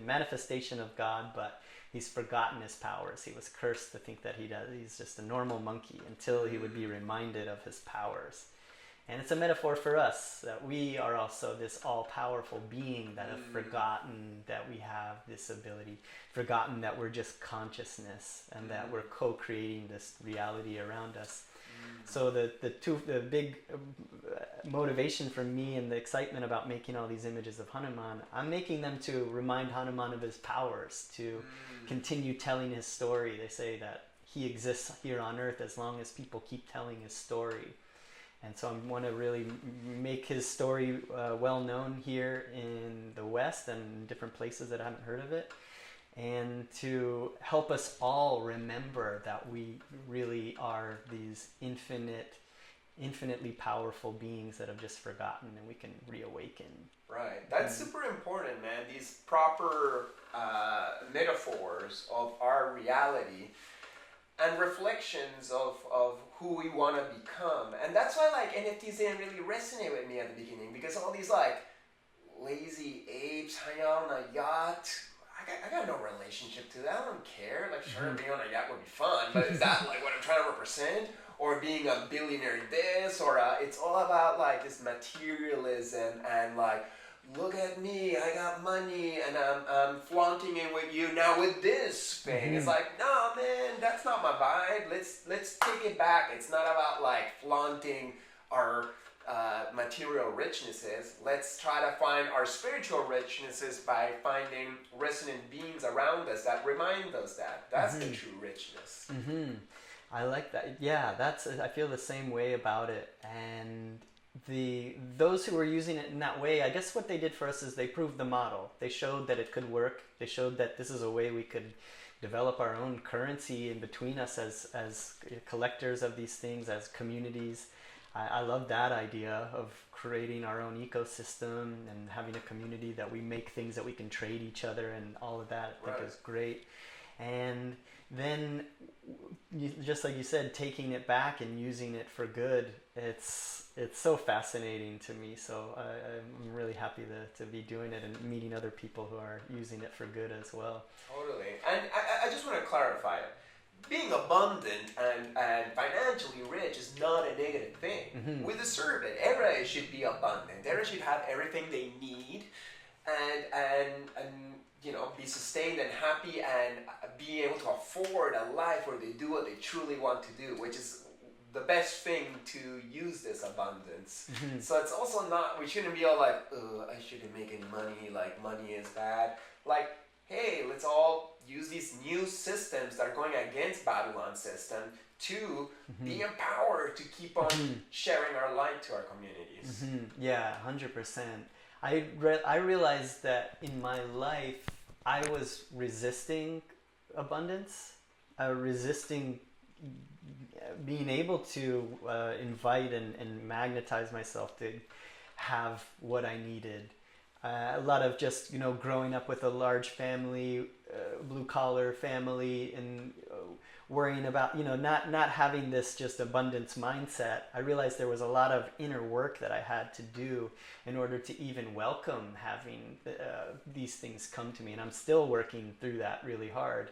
manifestation of God, but he's forgotten his powers. He was cursed to think that he's just a normal monkey until he would be reminded of his powers. And it's a metaphor for us that we are also this all-powerful being that have forgotten that we have this ability, forgotten that we're just consciousness and that we're co-creating this reality around us. So the big motivation for me and the excitement about making all these images of Hanuman, I'm making them to remind Hanuman of his powers, to continue telling his story. They say that he exists here on earth as long as people keep telling his story. And so I want to really make his story well known here in the West and in different places that haven't heard of it. And to help us all remember that we really are these infinitely powerful beings that have just forgotten, and we can reawaken. Right. That's super important, man. These proper metaphors of our reality and reflections of who we want to become. And that's why like NFTs didn't really resonate with me at the beginning, because all these like lazy apes hang out on a yacht. I got no relationship to that. I don't care. Like, sure, being on a yacht would be fun, but is that like what I'm trying to represent? Or being a billionaire this, or it's all about like this materialism and like, look at me, I got money and I'm flaunting it with you now with this thing. It's like, no man, that's not my vibe. Let's take it back. It's not about like flaunting our material richnesses. Let's try to find our spiritual richnesses by finding resonant beings around us that remind us that. That's the true richness. I like that. Yeah, I feel the same way about it. And those who were using it in that way, I guess what they did for us is they proved the model. They showed that it could work. They showed that this is a way we could develop our own currency in between us as collectors of these things, as communities. I love that idea of creating our own ecosystem and having a community that we make things that we can trade each other and all of that. I think is great. And then, just like you said, taking it back and using it for good, it's so fascinating to me. So I'm really happy to be doing it and meeting other people who are using it for good as well. Totally. And I just want to clarify it. Being abundant and financially rich is not a negative thing. We deserve it. Everybody should be abundant. Everybody should have everything they need and you know, be sustained and happy and be able to afford a life where they do what they truly want to do, which is the best thing to use this abundance. So it's also not, we shouldn't be all like, oh, I shouldn't make any money, like money is bad. Like, hey, let's all use these new systems that are going against Babylon's system to be empowered to keep on sharing our light to our communities. Yeah, 100%. I realized that in my life, I was resisting abundance, resisting being able to invite and magnetize myself to have what I needed. a lot of just, you know, growing up with a large family, blue collar family, and worrying about, you know, not having this just abundance mindset. I realized there was a lot of inner work that I had to do in order to even welcome having these things come to me, and I'm still working through that really hard.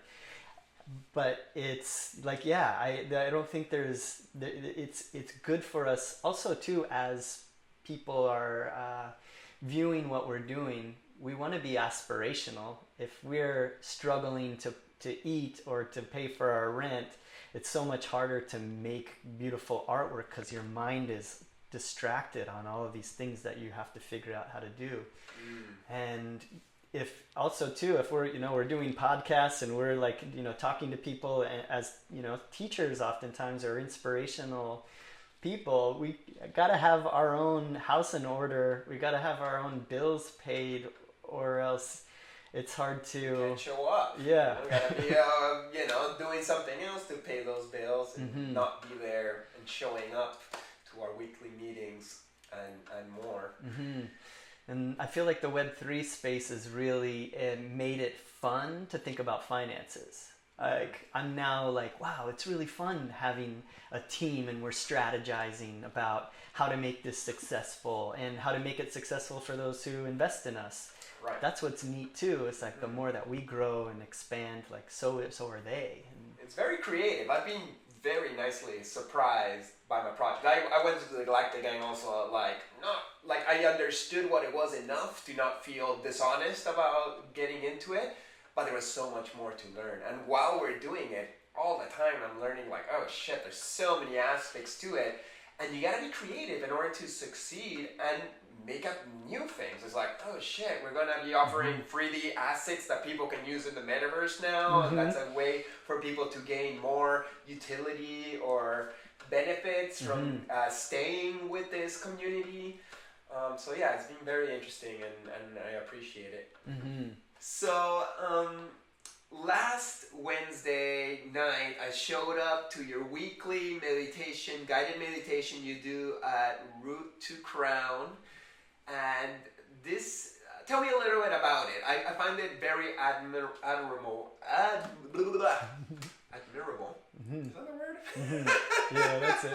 But it's like, yeah, I don't think it's good for us also too, as people are viewing what we're doing. We want to be aspirational. If we're struggling to eat or to pay for our rent, it's so much harder to make beautiful artwork because your mind is distracted on all of these things that you have to figure out how to do. And if also too, if we're, you know, we're doing podcasts and we're like, you know, talking to people as, you know, teachers oftentimes, or inspirational people, we got to have our own house in order. We got to have our own bills paid, or else it's hard to... You can't show up. Yeah. You gotta be, you know, doing something else to pay those bills, and not be there and showing up to our weekly meetings and more. And I feel like the Web3 space has really made it fun to think about finances. Like, I'm now like, wow, it's really fun having a team and we're strategizing about how to make this successful and how to make it successful for those who invest in us. Right. That's what's neat too. It's like the more that we grow and expand, like so are they. And it's very creative. I've been very nicely surprised by my project. I went to the Galactic Gang also, like, not like I understood what it was enough to not feel dishonest about getting into it, but there was so much more to learn. And while we're doing it, all the time I'm learning, like, oh shit, there's so many aspects to it, and you gotta be creative in order to succeed and make up new things. It's like, oh shit, we're gonna be offering 3D assets that people can use in the metaverse now, and that's a way for people to gain more utility or benefits from staying with this community. So yeah, it's been very interesting, and I appreciate it. So last Wednesday night, I showed up to your weekly meditation, guided meditation you do at Root to Crown. And this, tell me a little bit about it. I find it very admirable. Admirable. Is that a word? Yeah, that's it.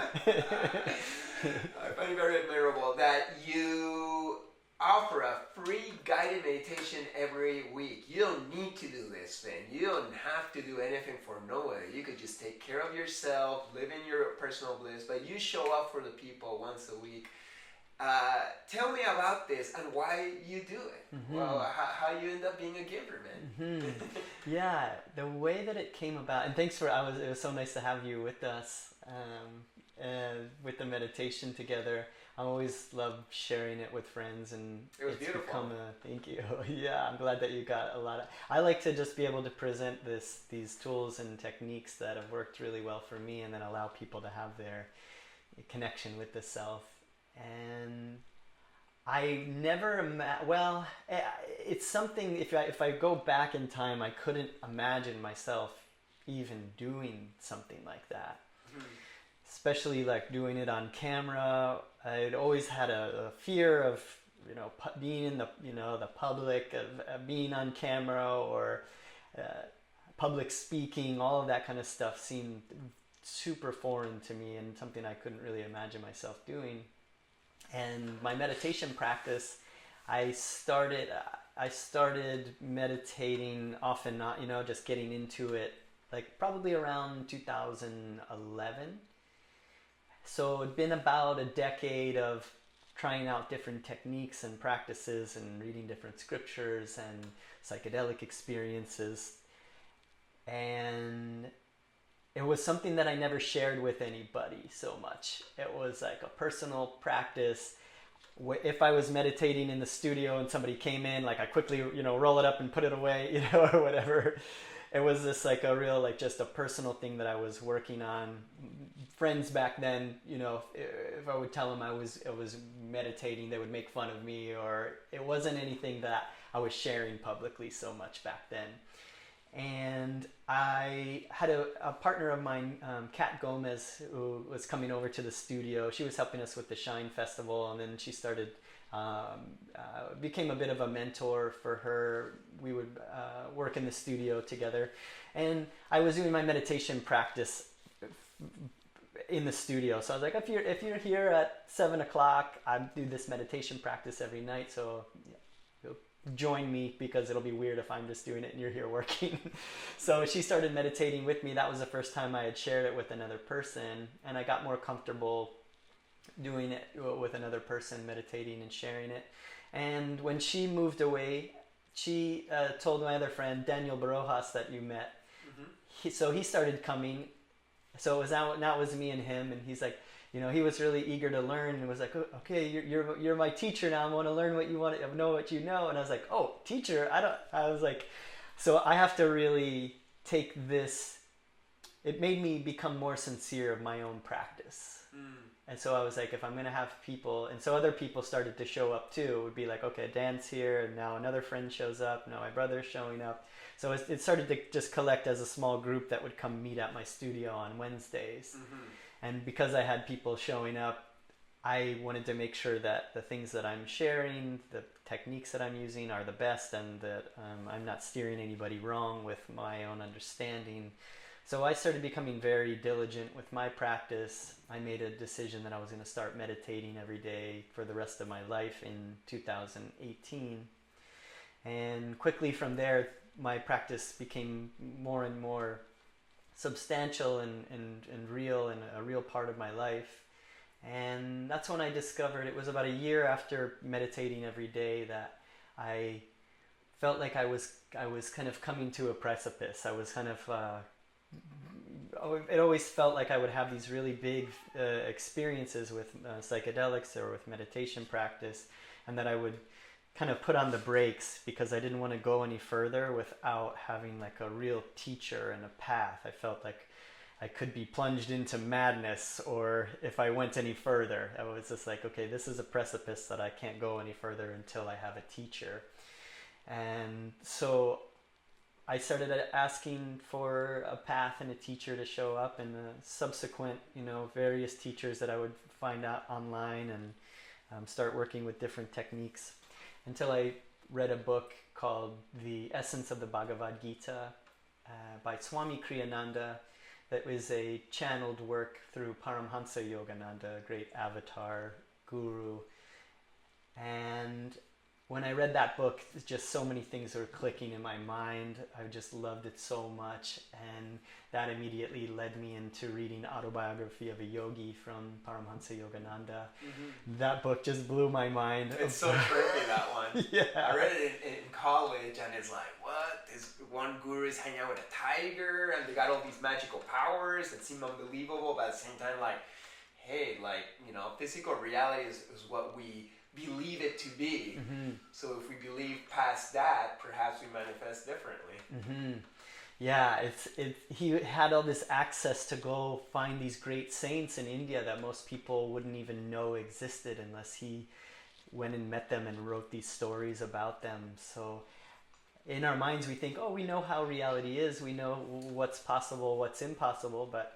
I find it very admirable that you offer a free guided meditation every week. You don't need to do this thing. You don't have to do anything for nobody. You could just take care of yourself, live in your personal bliss, but you show up for the people once a week. Tell me about this and why you do it. Well, how you end up being a giver, man. Yeah, the way that it came about, and thanks for, it was so nice to have you with us, with the meditation together. I always love sharing it with friends, and it was it's beautiful. Become thank you. Yeah, I'm glad that you got a lot of, I like to just be able to present these tools and techniques that have worked really well for me, and then allow people to have their connection with the self. And I never it's something, if I go back in time, I couldn't imagine myself even doing something like that. Especially like doing it on camera. I'd always had a fear of, you know, being in the, you know, the public, of being on camera, or public speaking. All of that kind of stuff seemed super foreign to me, and something I couldn't really imagine myself doing. And my meditation practice, I started meditating off and not, you know, just getting into it, like probably around 2011. So it'd been about a decade of trying out different techniques and practices and reading different scriptures and psychedelic experiences. And it was something that I never shared with anybody so much. It was like a personal practice. If I was meditating in the studio and somebody came in, like I quickly, you know, roll it up and put it away, you know, or whatever. It was this like a real, like just a personal thing that I was working on. Friends back then, you know, if I would tell them I was meditating, they would make fun of me, or it wasn't anything that I was sharing publicly so much back then. And I had a partner of mine, Kat Gomez, who was coming over to the studio. She was helping us with the Shine Festival, and then she started became a bit of a mentor for her. We would work in the studio together, and I was doing my meditation practice in the studio. So I was like, if you're here at 7 o'clock, I do this meditation practice every night. So join me, because it'll be weird if I'm just doing it and you're here working. So she started meditating with me. That was the first time I had shared it with another person, and I got more comfortable doing it with another person, meditating and sharing it. And when she moved away, she told my other friend, Daniel Barojas, that you met. So he started coming. So it was now it was me and him, and he's like, he was really eager to learn, and was like, okay, you're my teacher now. I want to learn what you want to know, what you know. And I was like, oh, teacher, I was like, so I have to really take this. It made me become more sincere of my own practice. And so I was like, if I'm going to have people, and so other people started to show up too. It would be like, okay, Dan's here, and now another friend shows up. Now my brother's showing up. So it started to just collect as a small group that would come meet at my studio on Wednesdays. And because I had people showing up, I wanted to make sure that the things that I'm sharing, the techniques that I'm using are the best, and that I'm not steering anybody wrong with my own understanding. So I started becoming very diligent with my practice. I made a decision that I was going to start meditating every day for the rest of my life in 2018. And quickly from there, my practice became more and more substantial and real, and a real part of my life. And that's when I discovered, it was about a year after meditating every day, that I felt like I was kind of coming to a precipice. I was kind of it always felt like I would have these really big experiences with psychedelics or with meditation practice, and that I would kind of put on the brakes because I didn't want to go any further without having like a real teacher and a path. I felt like I could be plunged into madness, or if I went any further, I was just like, okay, this is a precipice that I can't go any further until I have a teacher. And so I started asking for a path and a teacher to show up, and subsequent, various teachers that I would find out online, and start working with different techniques, until I read a book called The Essence of the Bhagavad Gita by Swami Kriyananda. That was a channeled work through Paramahansa Yogananda, a great avatar guru. And when I read that book, just so many things were clicking in my mind. I just loved it so much, and that immediately led me into reading Autobiography of a Yogi from Paramahansa Yogananda. That book just blew my mind. It's so trippy, that one. Yeah. I read it in college, and it's like, what? This one guru is hanging out with a tiger, and they got all these magical powers that seem unbelievable, but at the same time, like, hey, physical reality is what we believe it to be. So if we believe past that, perhaps we manifest differently. Yeah, he had all this access to go find these great saints in India that most people wouldn't even know existed unless he went and met them and wrote these stories about them. So in our minds we think, we know how reality is, we know what's possible, what's impossible, but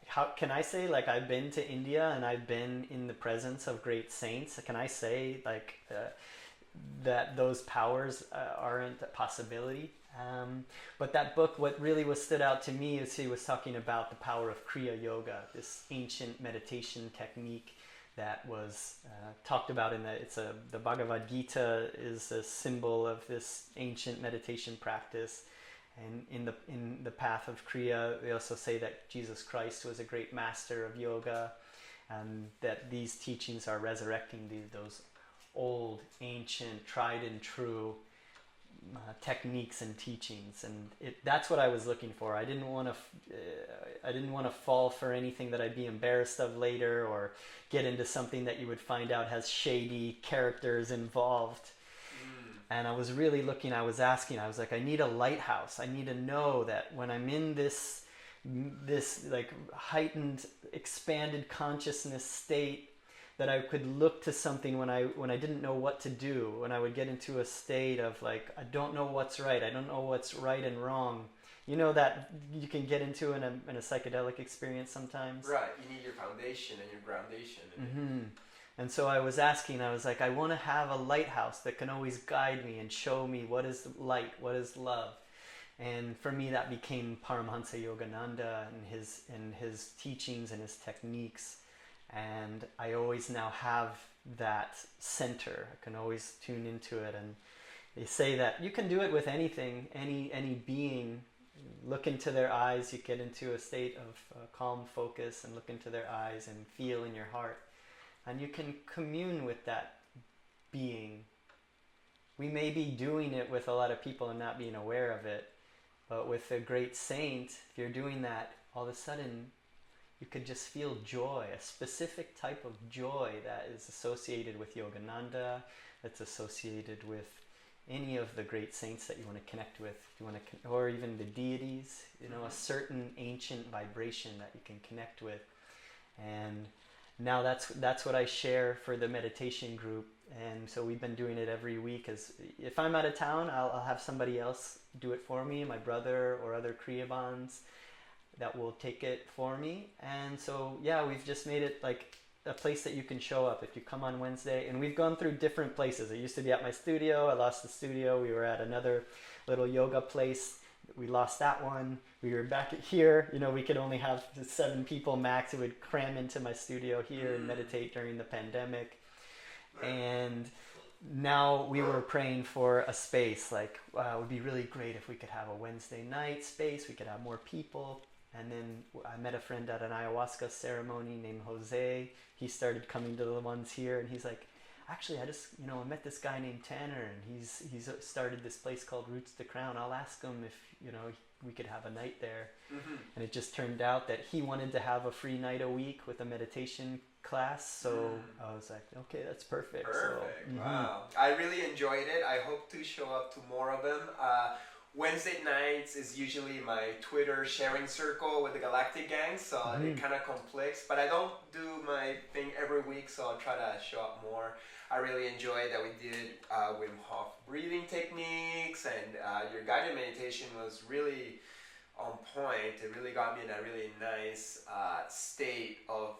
how can I say, like, I've been to India and I've been in the presence of great saints? Can I say, like, that those powers aren't a possibility? But that book, what really stood out to me is he was talking about the power of Kriya Yoga, this ancient meditation technique that was talked about in the Bhagavad Gita is a symbol of this ancient meditation practice. And in the path of Kriya, they also say that Jesus Christ was a great master of yoga, and that these teachings are resurrecting those old, ancient, tried and true techniques and teachings. And that's what I was looking for. I didn't want to fall for anything that I'd be embarrassed of later, or get into something that you would find out has shady characters involved. And I was really looking, I was like, I need a lighthouse. I need to know that when I'm in this like heightened, expanded consciousness state, that I could look to something when I didn't know what to do, when I would get into a state of like, I don't know what's right, I don't know what's right and wrong. That you can get into in a psychedelic experience sometimes. Right, you need your foundation and your groundation. And so I was asking, I was like, I want to have a lighthouse that can always guide me and show me what is light, what is love. And for me, that became Paramahansa Yogananda and his teachings and his techniques. And I always now have that center. I can always tune into it. And they say that you can do it with anything, any being. Look into their eyes, you get into a state of calm focus and look into their eyes and feel in your heart. And you can commune with that being. We may be doing it with a lot of people and not being aware of it, but with a great saint, if you're doing that, all of a sudden you could just feel joy, a specific type of joy that is associated with Yogananda, that's associated with any of the great saints that you want to connect with, if you want to, or even the deities, a certain ancient vibration that you can connect with. And now that's what I share for the meditation group. And so we've been doing it every week. As if I'm out of town, I'll have somebody else do it for me, my brother or other Kriyavans that will take it for me. And so yeah, we've just made it like a place that you can show up if you come on Wednesday. And we've gone through different places. It used to be at my studio. I lost the studio. We were at another little yoga place. We lost that one. We were back at here. We could only have 7 people max who would cram into my studio here and meditate during the pandemic. And now we were praying for a space. Like, wow, it would be really great if we could have a Wednesday night space. We could have more people. And then I met a friend at an ayahuasca ceremony named Jose. He started coming to the ones here, and he's like, actually, I just, I met this guy named Tanner, and he's started this place called Roots to Crown. I'll ask him if, we could have a night there. Mm-hmm. And it just turned out that he wanted to have a free night a week with a meditation class. So I was like, okay, that's perfect. Perfect. So, wow. I really enjoyed it. I hope to show up to more of them. Wednesday nights is usually my Twitter sharing circle with the Galactic Gang, so it kind of conflicts. But I don't do my thing every week, so I'll try to show up more. I really enjoyed that we did Wim Hof breathing techniques, and your guided meditation was really on point. It really got me in a really nice state of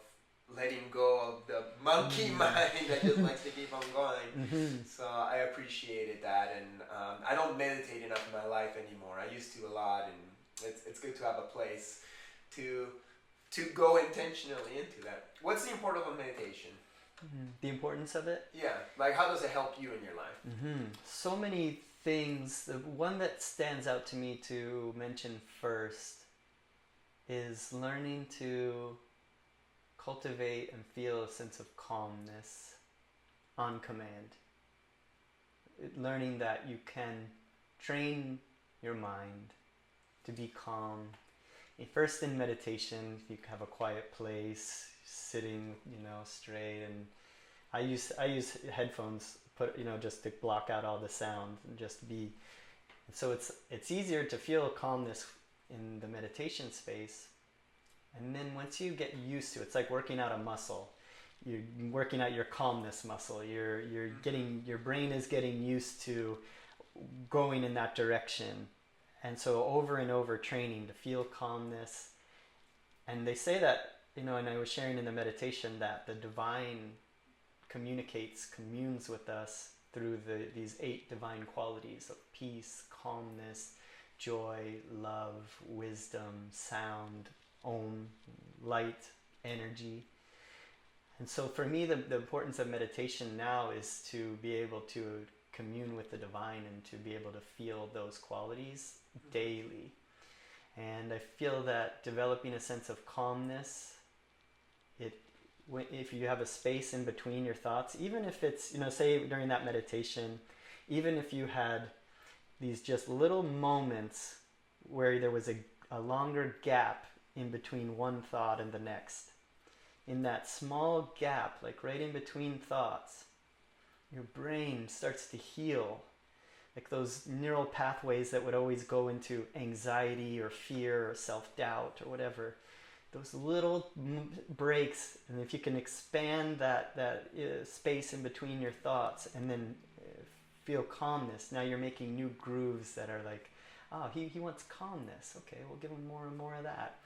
letting go of the monkey mind that just likes to keep on going. So I appreciated that, and I don't meditate enough in my life anymore. I used to a lot, and it's good to have a place to go intentionally into that. What's the importance of meditation? The importance of it? Yeah, like how does it help you in your life? So many things. The one that stands out to me to mention first is learning to cultivate and feel a sense of calmness on command. Learning that you can train your mind to be calm. First in meditation, you have a quiet place, sitting, straight, and I use headphones, just to block out all the sound and just be. So it's easier to feel calmness in the meditation space. And then once you get used to it, it's like working out a muscle. You're working out your calmness muscle. Your brain is getting used to going in that direction. And so over and over training to feel calmness. And they say that, and I was sharing in the meditation that the divine communes with us through these 8 divine qualities of peace, calmness, joy, love, wisdom, sound, Om, light, energy. And so for me, the importance of meditation now is to be able to commune with the divine and to be able to feel those qualities daily. And I feel that developing a sense of calmness, if you have a space in between your thoughts, even if it's, say during that meditation, even if you had these just little moments where there was a longer gap in between one thought and the next. In that small gap, like right in between thoughts, your brain starts to heal. Like those neural pathways that would always go into anxiety or fear or self-doubt or whatever. Those little breaks, and if you can expand that space in between your thoughts and then feel calmness, now you're making new grooves that are like, oh, he wants calmness. Okay, we'll give him more and more of that.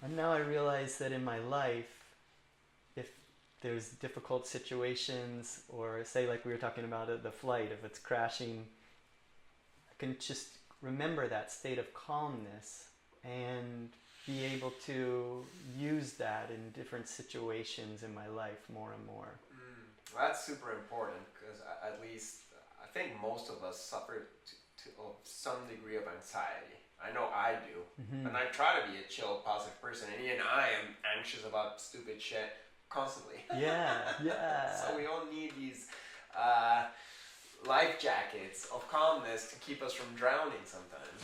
And now I realize that in my life, if there's difficult situations, or say like we were talking about the flight, if it's crashing, I can just remember that state of calmness and be able to use that in different situations in my life more and more. That's super important, because at least I think most of us suffer of some degree of anxiety. I know I do. And I try to be a chill, positive person, and even I am anxious about stupid shit constantly. Yeah. So we all need these life jackets of calmness to keep us from drowning sometimes.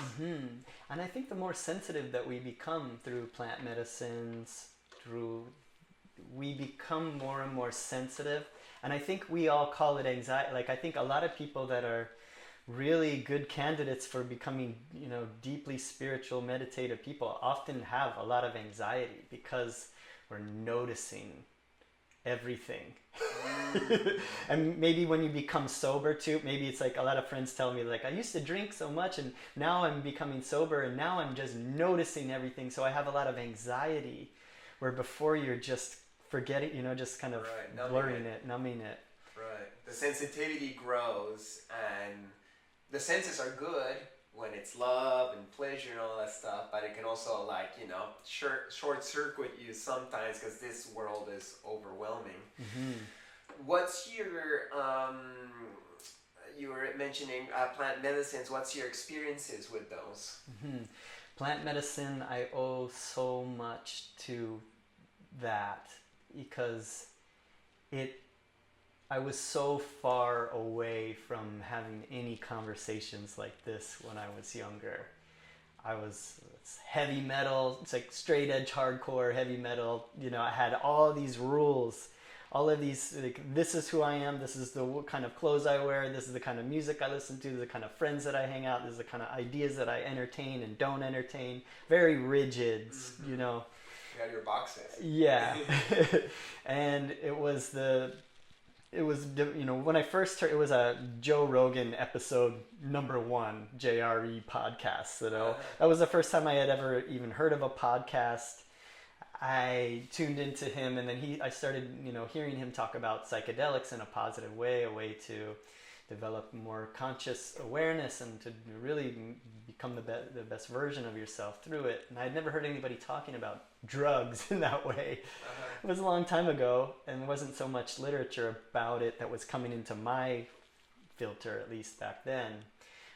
And I think the more sensitive that we become through plant medicines, we become more and more sensitive. And I think we all call it anxiety. Like, I think a lot of people that are really good candidates for becoming, deeply spiritual, meditative people often have a lot of anxiety because we're noticing everything. And maybe when you become sober too, maybe it's like a lot of friends tell me, like, I used to drink so much and now I'm becoming sober and now I'm just noticing everything. So I have a lot of anxiety, where before you're just forgetting, just kind of numbing it. Right. The sensitivity grows, and the senses are good when it's love and pleasure and all that stuff, but it can also, like, short circuit you sometimes, because this world is overwhelming. What's your you were mentioning plant medicines. What's your experiences with those? Plant medicine, I owe so much to that, because I was so far away from having any conversations like this when I was younger. It's heavy metal, it's like straight edge hardcore heavy metal. I had all these rules, all of these, like, this is who I am, this is the kind of clothes I wear, this is the kind of music I listen to, the kind of friends that I hang out, this is the kind of ideas that I entertain and don't entertain. Very rigid, You got your boxes. Yeah. And it was when I first heard, it was a Joe Rogan episode #1 JRE podcast. That was the first time I had ever even heard of a podcast. I tuned into him, and then I started, hearing him talk about psychedelics in a positive way, a way to develop more conscious awareness and to really become the best version of yourself through it. And I'd never heard anybody talking about drugs in that way. It was a long time ago, and there wasn't so much literature about it that was coming into my filter, at least back then.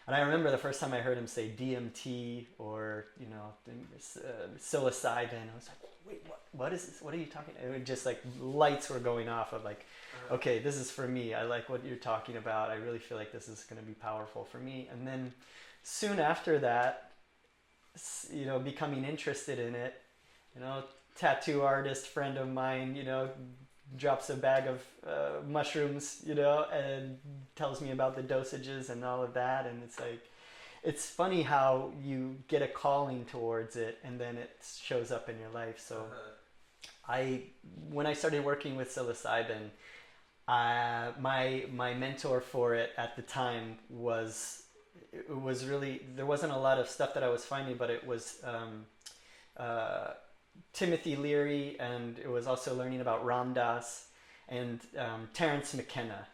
And I remember the first time I heard him say DMT or, psilocybin, I was like, wait, what is this? What are you talking about? It was just like lights were going off of like, okay, this is for me. I like what you're talking about. I really feel like this is going to be powerful for me. And then soon after that, becoming interested in it, tattoo artist friend of mine, drops a bag of mushrooms, and tells me about the dosages and all of that. And it's like, it's funny how you get a calling towards it and then it shows up in your life. So when I started working with psilocybin, my mentor for it at the time was really, there wasn't a lot of stuff that I was finding, but it was Timothy Leary, and it was also learning about Ram Dass and Terence McKenna.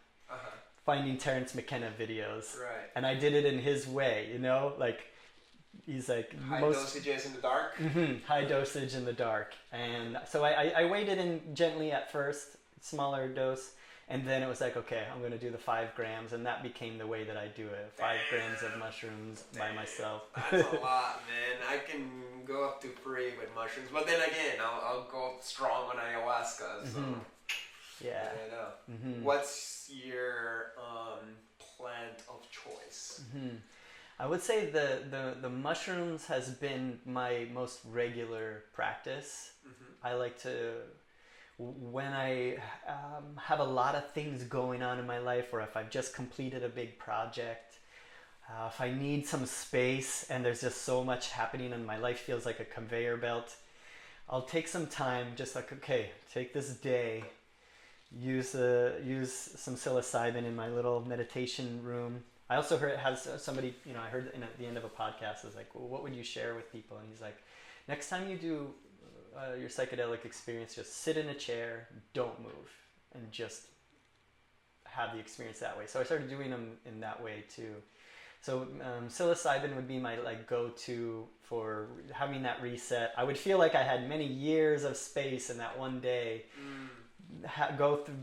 Finding Terence McKenna videos. Right. And I did it in his way, like, he's like... High dosages in the dark? High dosage in the dark. And so I weighed it in gently at first, smaller dose, and then it was like, okay, I'm going to do the 5 grams, and that became the way that I do it. 5 grams of mushrooms by myself. That's a lot, man. I can go up to 3 with mushrooms, but then again, I'll go strong on ayahuasca, so... Yeah. What's your plant of choice? I would say the mushrooms has been my most regular practice. I like to, when I have a lot of things going on in my life, or if I've just completed a big project, if I need some space and there's just so much happening and my life feels like a conveyor belt, I'll take some time, just like, okay, take this day, use some psilocybin in my little meditation room. I also heard somebody, I heard at the end of a podcast, is like, well, what would you share with people? And he's like, next time you do your psychedelic experience, just sit in a chair, don't move, and just have the experience that way. So I started doing them in that way too. So psilocybin would be my like go-to for having that reset. I would feel like I had many years of space in that one day.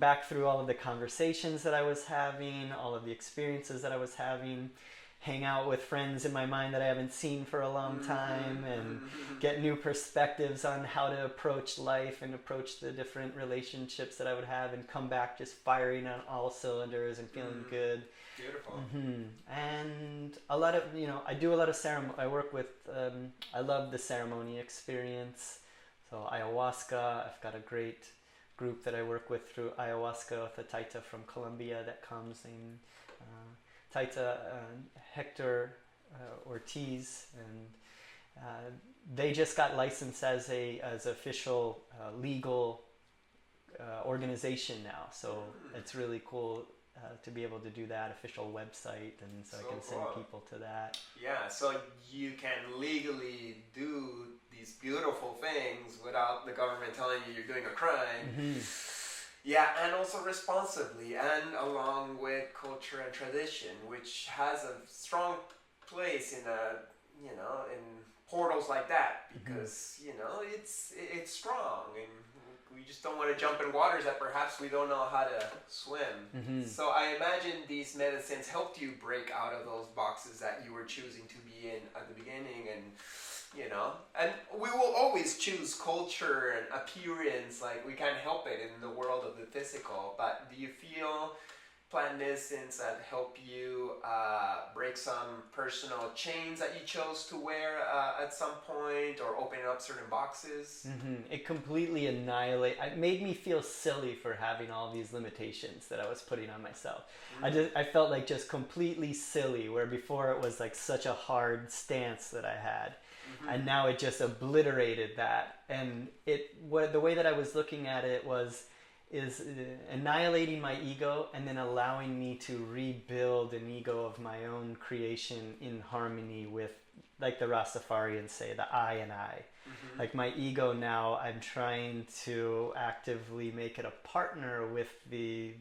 Back through all of the conversations that I was having, all of the experiences that I was having, hang out with friends in my mind that I haven't seen for a long time, and get new perspectives on how to approach life and approach the different relationships that I would have, and come back just firing on all cylinders and feeling good. Beautiful. And a lot of, I do a lot of ceremony. I work with, I love the ceremony experience. So ayahuasca, I've got a great group that I work with through ayahuasca with a Taita from Colombia that comes, named Taita Hector Ortiz, and they just got licensed as official legal organization now. So it's really cool to be able to do that official website, and so I can send people to that. Yeah, so you can legally do these beautiful things without the government telling you you're doing a crime. Yeah, and also responsibly, and along with culture and tradition, which has a strong place in in portals like that, because it's strong, and we just don't want to jump in waters that perhaps we don't know how to swim. So I imagine these medicines helped you break out of those boxes that you were choosing to be in at the beginning, and and we will always choose culture and appearance, like we can't help it in the world of the physical. But do you feel plant medicines that help you break some personal chains that you chose to wear at some point, or opening up certain boxes? It completely it made me feel silly for having all these limitations that I was putting on myself. I felt like just completely silly, where before it was like such a hard stance that I had. And now it just obliterated that. And the way that I was looking at it is annihilating my ego, and then allowing me to rebuild an ego of my own creation in harmony with, like the Rastafarians say, the I and I. Like my ego now, I'm trying to actively make it a partner with the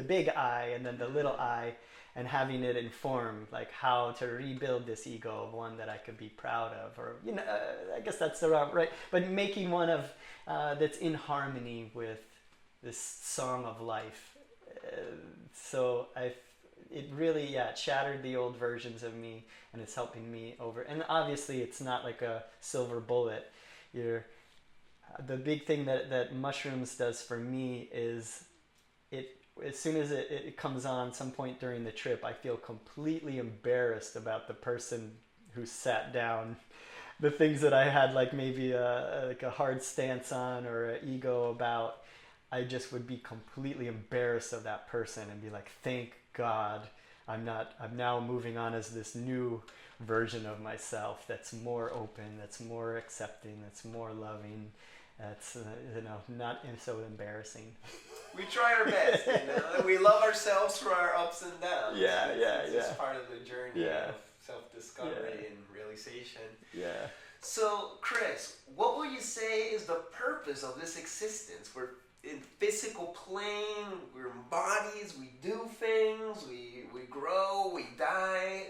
big I, and then the little I, and having it inform like how to rebuild this ego of one that I could be proud of, or I guess that's the right, but making one of that's in harmony with this song of life. So it really shattered the old versions of me, and it's helping me over. And obviously it's not like a silver bullet. The big thing that mushrooms does for me is as soon as it comes on some point during the trip, I feel completely embarrassed about the person who sat down. The things that I had like maybe a hard stance on, or an ego about, I just would be completely embarrassed of that person, and be like, thank God I'm now moving on as this new version of myself that's more open, that's more accepting, that's more loving, that's not so embarrassing. We try our best, and we love ourselves for our ups and downs. It's just part of the journey of self-discovery and realization. So, Chris, what would you say is the purpose of this existence? We're in physical plane, we're in bodies, we do things, we grow, we die.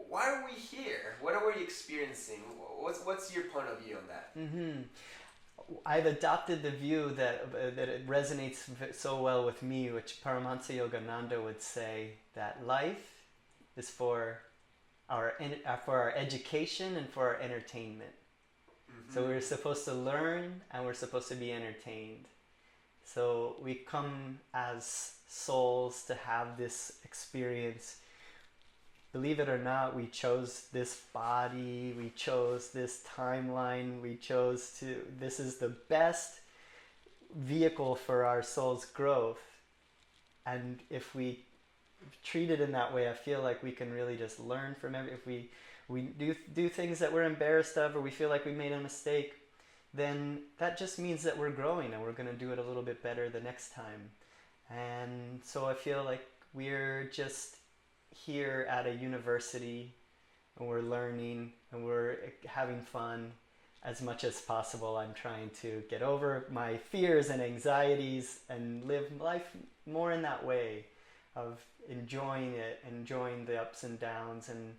Why are we here? What are we experiencing? What's your point of view on that? I've adopted the view that it resonates so well with me, which Paramahansa Yogananda would say, that life is for our education and for our entertainment. So we're supposed to learn, and we're supposed to be entertained. So we come as souls to have this experience. Believe it or not, we chose this body, we chose this timeline, this is the best vehicle for our soul's growth. And if we treat it in that way, I feel like we can really just learn from if we do things that we're embarrassed of, or we feel like we made a mistake, then that just means that we're growing, and we're going to do it a little bit better the next time. And so I feel like we're just here at a university, and we're learning, and we're having fun, as much as possible, I'm trying to get over my fears and anxieties and live life more in that way of enjoying it, enjoying the ups and downs. And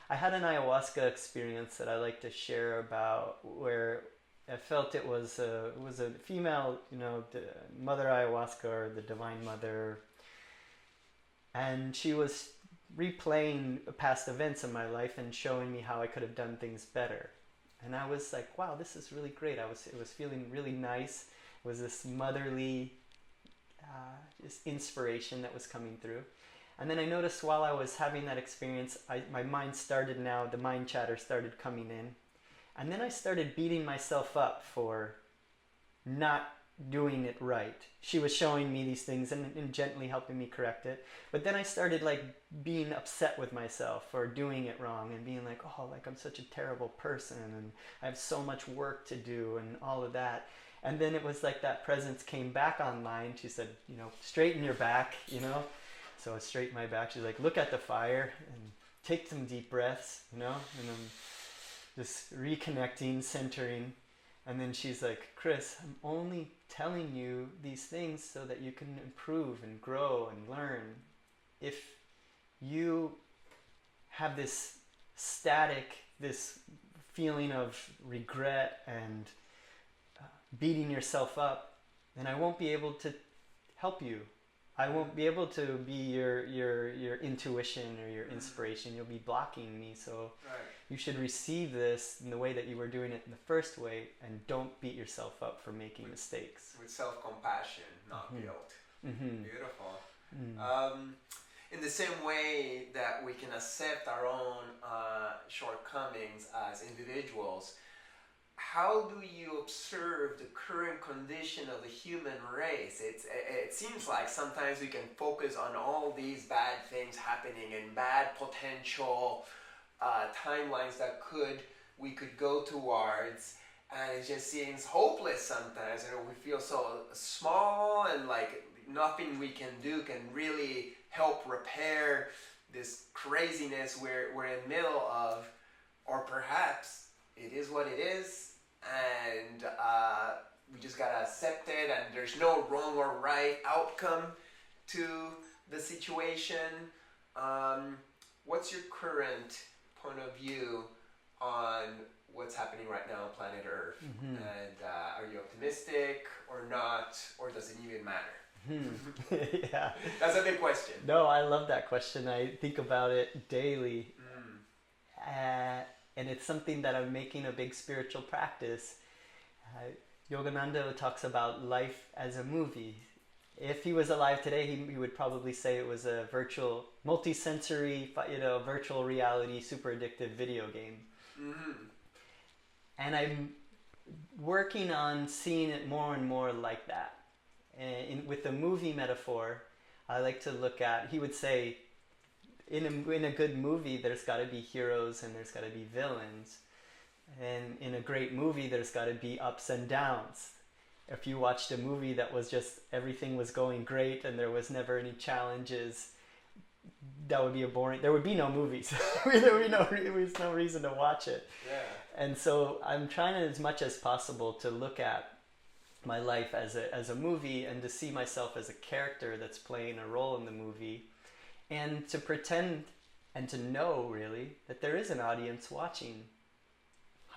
I had an ayahuasca experience that I like to share about, where I felt it was a female, the Mother Ayahuasca, or the Divine Mother, and she was replaying past events in my life and showing me how I could have done things better. And I was like, wow, this is really great. It was feeling really nice. It was this motherly this inspiration that was coming through. And then I noticed while I was having that experience, my mind started now, the mind chatter started coming in. And then I started beating myself up for not doing it right. She was showing me these things and gently helping me correct it. But then I started like being upset with myself for doing it wrong and being like, oh, like I'm such a terrible person and I have so much work to do and all of that. And then it was like that presence came back online. She said, straighten your back, So I straightened my back. She's like, look at the fire and take some deep breaths, and I'm just reconnecting, centering. And then she's like, Chris, I'm only telling you these things so that you can improve and grow and learn. If you have this static, this feeling of regret and beating yourself up, then I won't be able to help you. I won't be able to be your intuition or your inspiration. You'll be blocking me. So you should receive this in the way that you were doing it in the first way, and don't beat yourself up for making mistakes. With self-compassion, not guilt. Mm-hmm. Beautiful. Mm. In the same way that we can accept our own shortcomings as individuals, how do you observe the current condition of the human race? It seems like sometimes we can focus on all these bad things happening and bad potential timelines that we could go towards, and it just seems hopeless sometimes. We feel so small, and like nothing we can do can really help repair this craziness we're in the middle of, or perhaps it is what it is. And we just gotta accept it, and there's no wrong or right outcome to the situation. What's your current point of view on what's happening right now on planet Earth? Mm-hmm. And are you optimistic or not, or does it even matter? Yeah, that's a big question. No, I love that question. I think about it daily. And it's something that I'm making a big spiritual practice. Yogananda talks about life as a movie. If he was alive today, he would probably say it was a virtual, multi-sensory, virtual reality, super addictive video game. Mm-hmm. And I'm working on seeing it more and more like that. And with the movie metaphor, I like to look at, he would say, in a good movie, there's got to be heroes and there's got to be villains. And in a great movie, there's got to be ups and downs. If you watched a movie that was just everything was going great and there was never any challenges, that would be there would be no movies. there was no reason to watch it. Yeah. And so I'm trying as much as possible to look at my life as a movie, and to see myself as a character that's playing a role in the movie. And to pretend and to know, really, that there is an audience watching.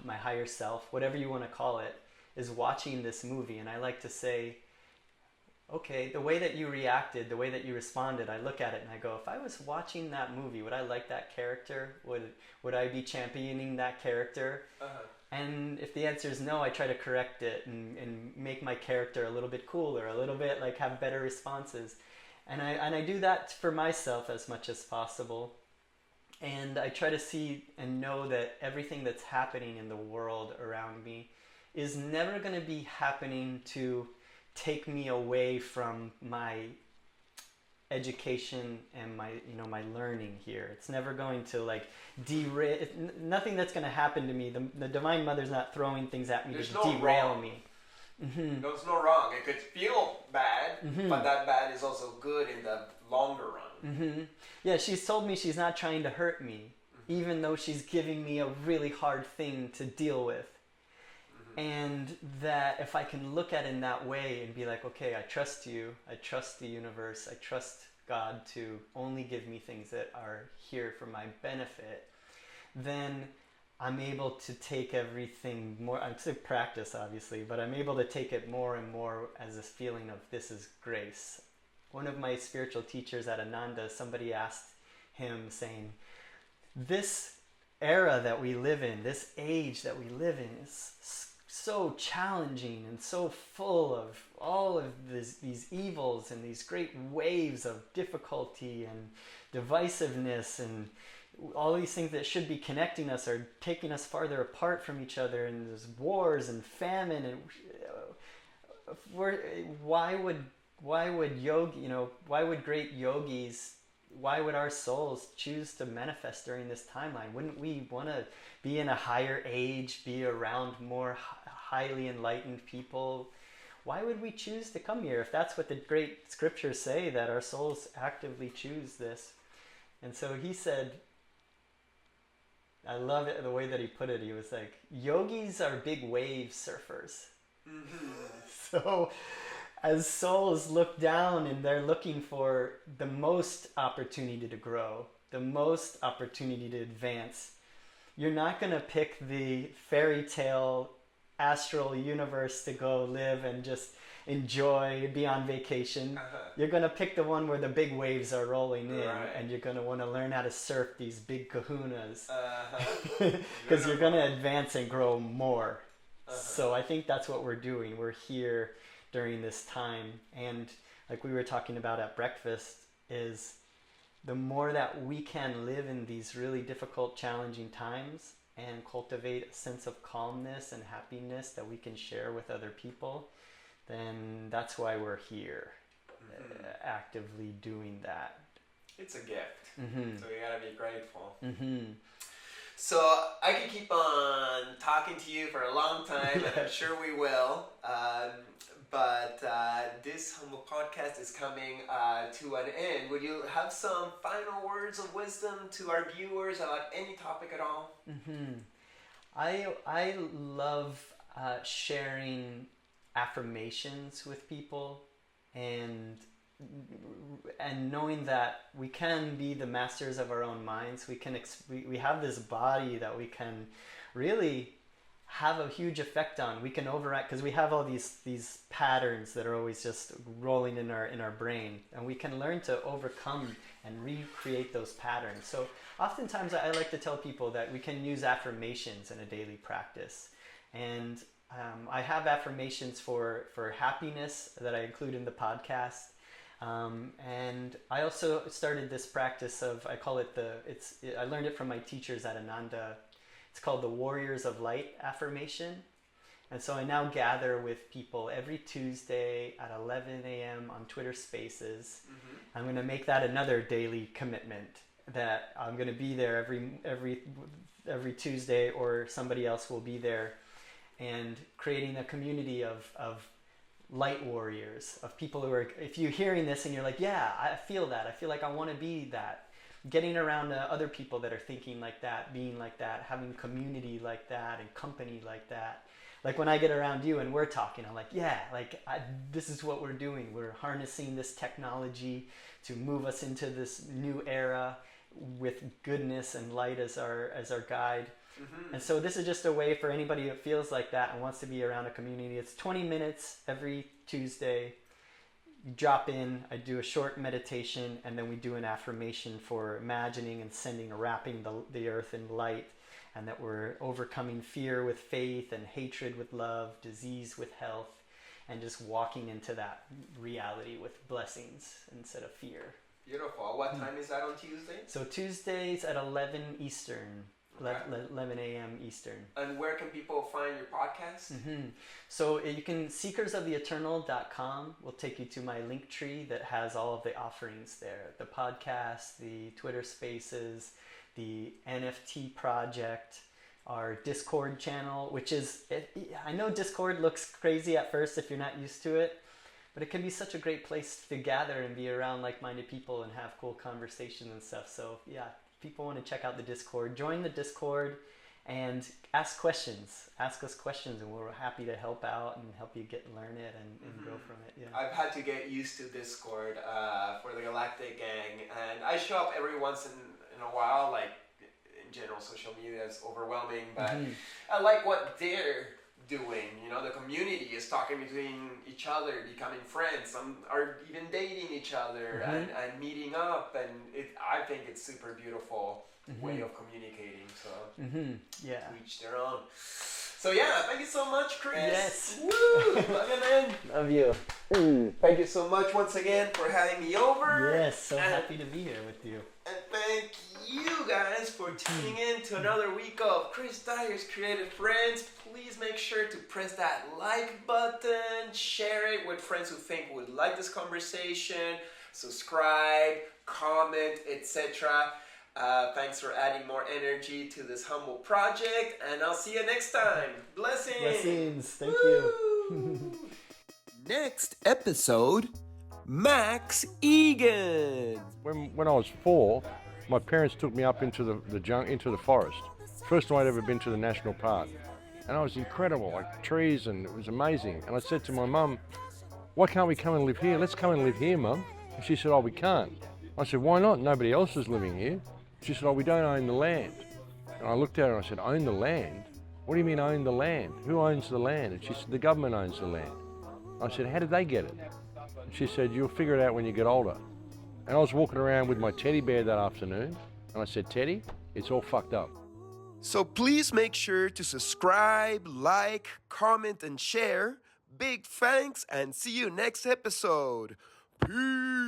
My higher self, whatever you want to call it, is watching this movie. And I like to say, okay, the way that you reacted, the way that you responded, I look at it and I go, if I was watching that movie, would I like that character? Would I be championing that character? Uh-huh. And if the answer is no, I try to correct it and make my character a little bit cooler, a little bit like have better responses. And I do that for myself as much as possible. And I try to see and know that everything that's happening in the world around me is never going to be happening to take me away from my education and my learning here. It's never going to like derail. Nothing that's going to happen to me. The Divine Mother's not throwing things at me to derail me. Mm-hmm. There's no wrong. It could feel bad, mm-hmm. but that bad is also good in the longer run. Mm-hmm. Yeah, she's told me she's not trying to hurt me, mm-hmm. even though she's giving me a really hard thing to deal with. And that if I can look at it in that way and be like, okay, I trust you, I trust the universe, I trust God to only give me things that are here for my benefit, then I'm able to take everything more, I'd say practice obviously, but I'm able to take it more and more as this feeling of this is grace. One of my spiritual teachers at Ananda, somebody asked him saying, this era that we live in, this age that we live in is so challenging and so full of all of these evils and these great waves of difficulty and divisiveness, and all these things that should be connecting us are taking us farther apart from each other, and there's wars and famine, and why would yogi, why would great yogis, why would our souls choose to manifest during this timeline? Wouldn't we want to be in a higher age, be around more highly enlightened people? Why would we choose to come here if that's what the great scriptures say, that our souls actively choose this? And so he said, I love it the way that he put it. He was like, yogis are big wave surfers. So as souls look down and they're looking for the most opportunity to grow, the most opportunity to advance, you're not going to pick the fairy tale astral universe to go live and just enjoy, be on vacation. You're going to pick the one where the big waves are rolling in, and you're going to want to learn how to surf these big kahunas, because you're going to advance and grow more. So I think that's what we're doing. We're here during this time, and like we were talking about at breakfast, is the more that we can live in these really difficult, challenging times and cultivate a sense of calmness and happiness that we can share with other people, then that's why we're here, actively doing that. It's a gift. So you gotta be grateful. So I could keep on talking to you for a long time, and I'm sure we will. But this humble podcast is coming to an end. Would you have some final words of wisdom to our viewers about any topic at all? I love sharing affirmations with people, and knowing that we can be the masters of our own minds. We have this body that we can really have a huge effect on. We can overact because we have all these patterns that are always just rolling in our brain, and we can learn to overcome and recreate those patterns. So oftentimes I like to tell people that we can use affirmations in a daily practice, and I have affirmations for happiness that I include in the podcast. And I also started this practice of, I call it I learned it from my teachers at Ananda. It's called the Warriors of Light affirmation. And so I now gather with people every Tuesday at 11 a.m. on Twitter Spaces. I'm going to make that another daily commitment, that I'm going to be there every Tuesday, or somebody else will be there, and creating a community of light warriors, of people who are, if you're hearing this and you're like, yeah, I feel that, I feel like I want to be that, getting around other people that are thinking like that, being like that, having community like that and company like that. Like when I get around you and we're talking, I'm like, yeah, this is what we're doing. We're harnessing this technology to move us into this new era with goodness and light as our guide. And so this is just a way for anybody that feels like that and wants to be around a community. It's 20 minutes every Tuesday. You drop in, I do a short meditation, and then we do an affirmation for imagining and wrapping the earth in light, and that we're overcoming fear with faith and hatred with love, disease with health, and just walking into that reality with blessings instead of fear. Beautiful. What time is that on Tuesday? So Tuesdays at 11 Eastern. 11 a.m. Eastern. And where can people find your podcast? So you can, seekersoftheeternal.com will take you to my LinkTree that has all of the offerings there. The podcast, the Twitter Spaces, the NFT project, our Discord channel, which is, I know Discord looks crazy at first if you're not used to it, but it can be such a great place to gather and be around like-minded people and have cool conversations and stuff. So yeah, people want to check out the Discord, join the Discord, and ask questions. Ask us questions, and we're happy to help out and help you learn it and grow from it. Yeah. I've had to get used to Discord for the Galactic Gang, and I show up every once in a while. Like in general, social media is overwhelming, but I like what they're doing. You know, the community is talking between each other, becoming friends. Some are even dating each other and meeting up, and I think it's super beautiful way of communicating. So Yeah. to each their own. So yeah, thank you so much, Chris. Yes. Woo! Love you, man. Love you. Thank you so much once again for having me over. Yes, so happy to be here with you. And thank you guys for tuning in to another week of Chris Dyer's Creative Friends. Please make sure to press that like button, share it with friends who think would like this conversation, subscribe, comment, etc. Thanks for adding more energy to this humble project, and I'll see you next time. Blessings! Blessings. Thank you. Next episode, Max Egan. When I was 4, my parents took me up into the forest. First time I'd ever been to the national park. And it was incredible, like trees, and it was amazing. And I said to my mum, why can't we come and live here? Let's come and live here, Mum. And she said, oh, we can't. I said, why not? Nobody else is living here. She said, oh, we don't own the land. And I looked at her and I said, own the land? What do you mean own the land? Who owns the land? And she said, the government owns the land. I said, how did they get it? And she said, you'll figure it out when you get older. And I was walking around with my teddy bear that afternoon, and I said, Teddy, it's all fucked up. So please make sure to subscribe, like, comment, and share. Big thanks, and see you next episode. Peace.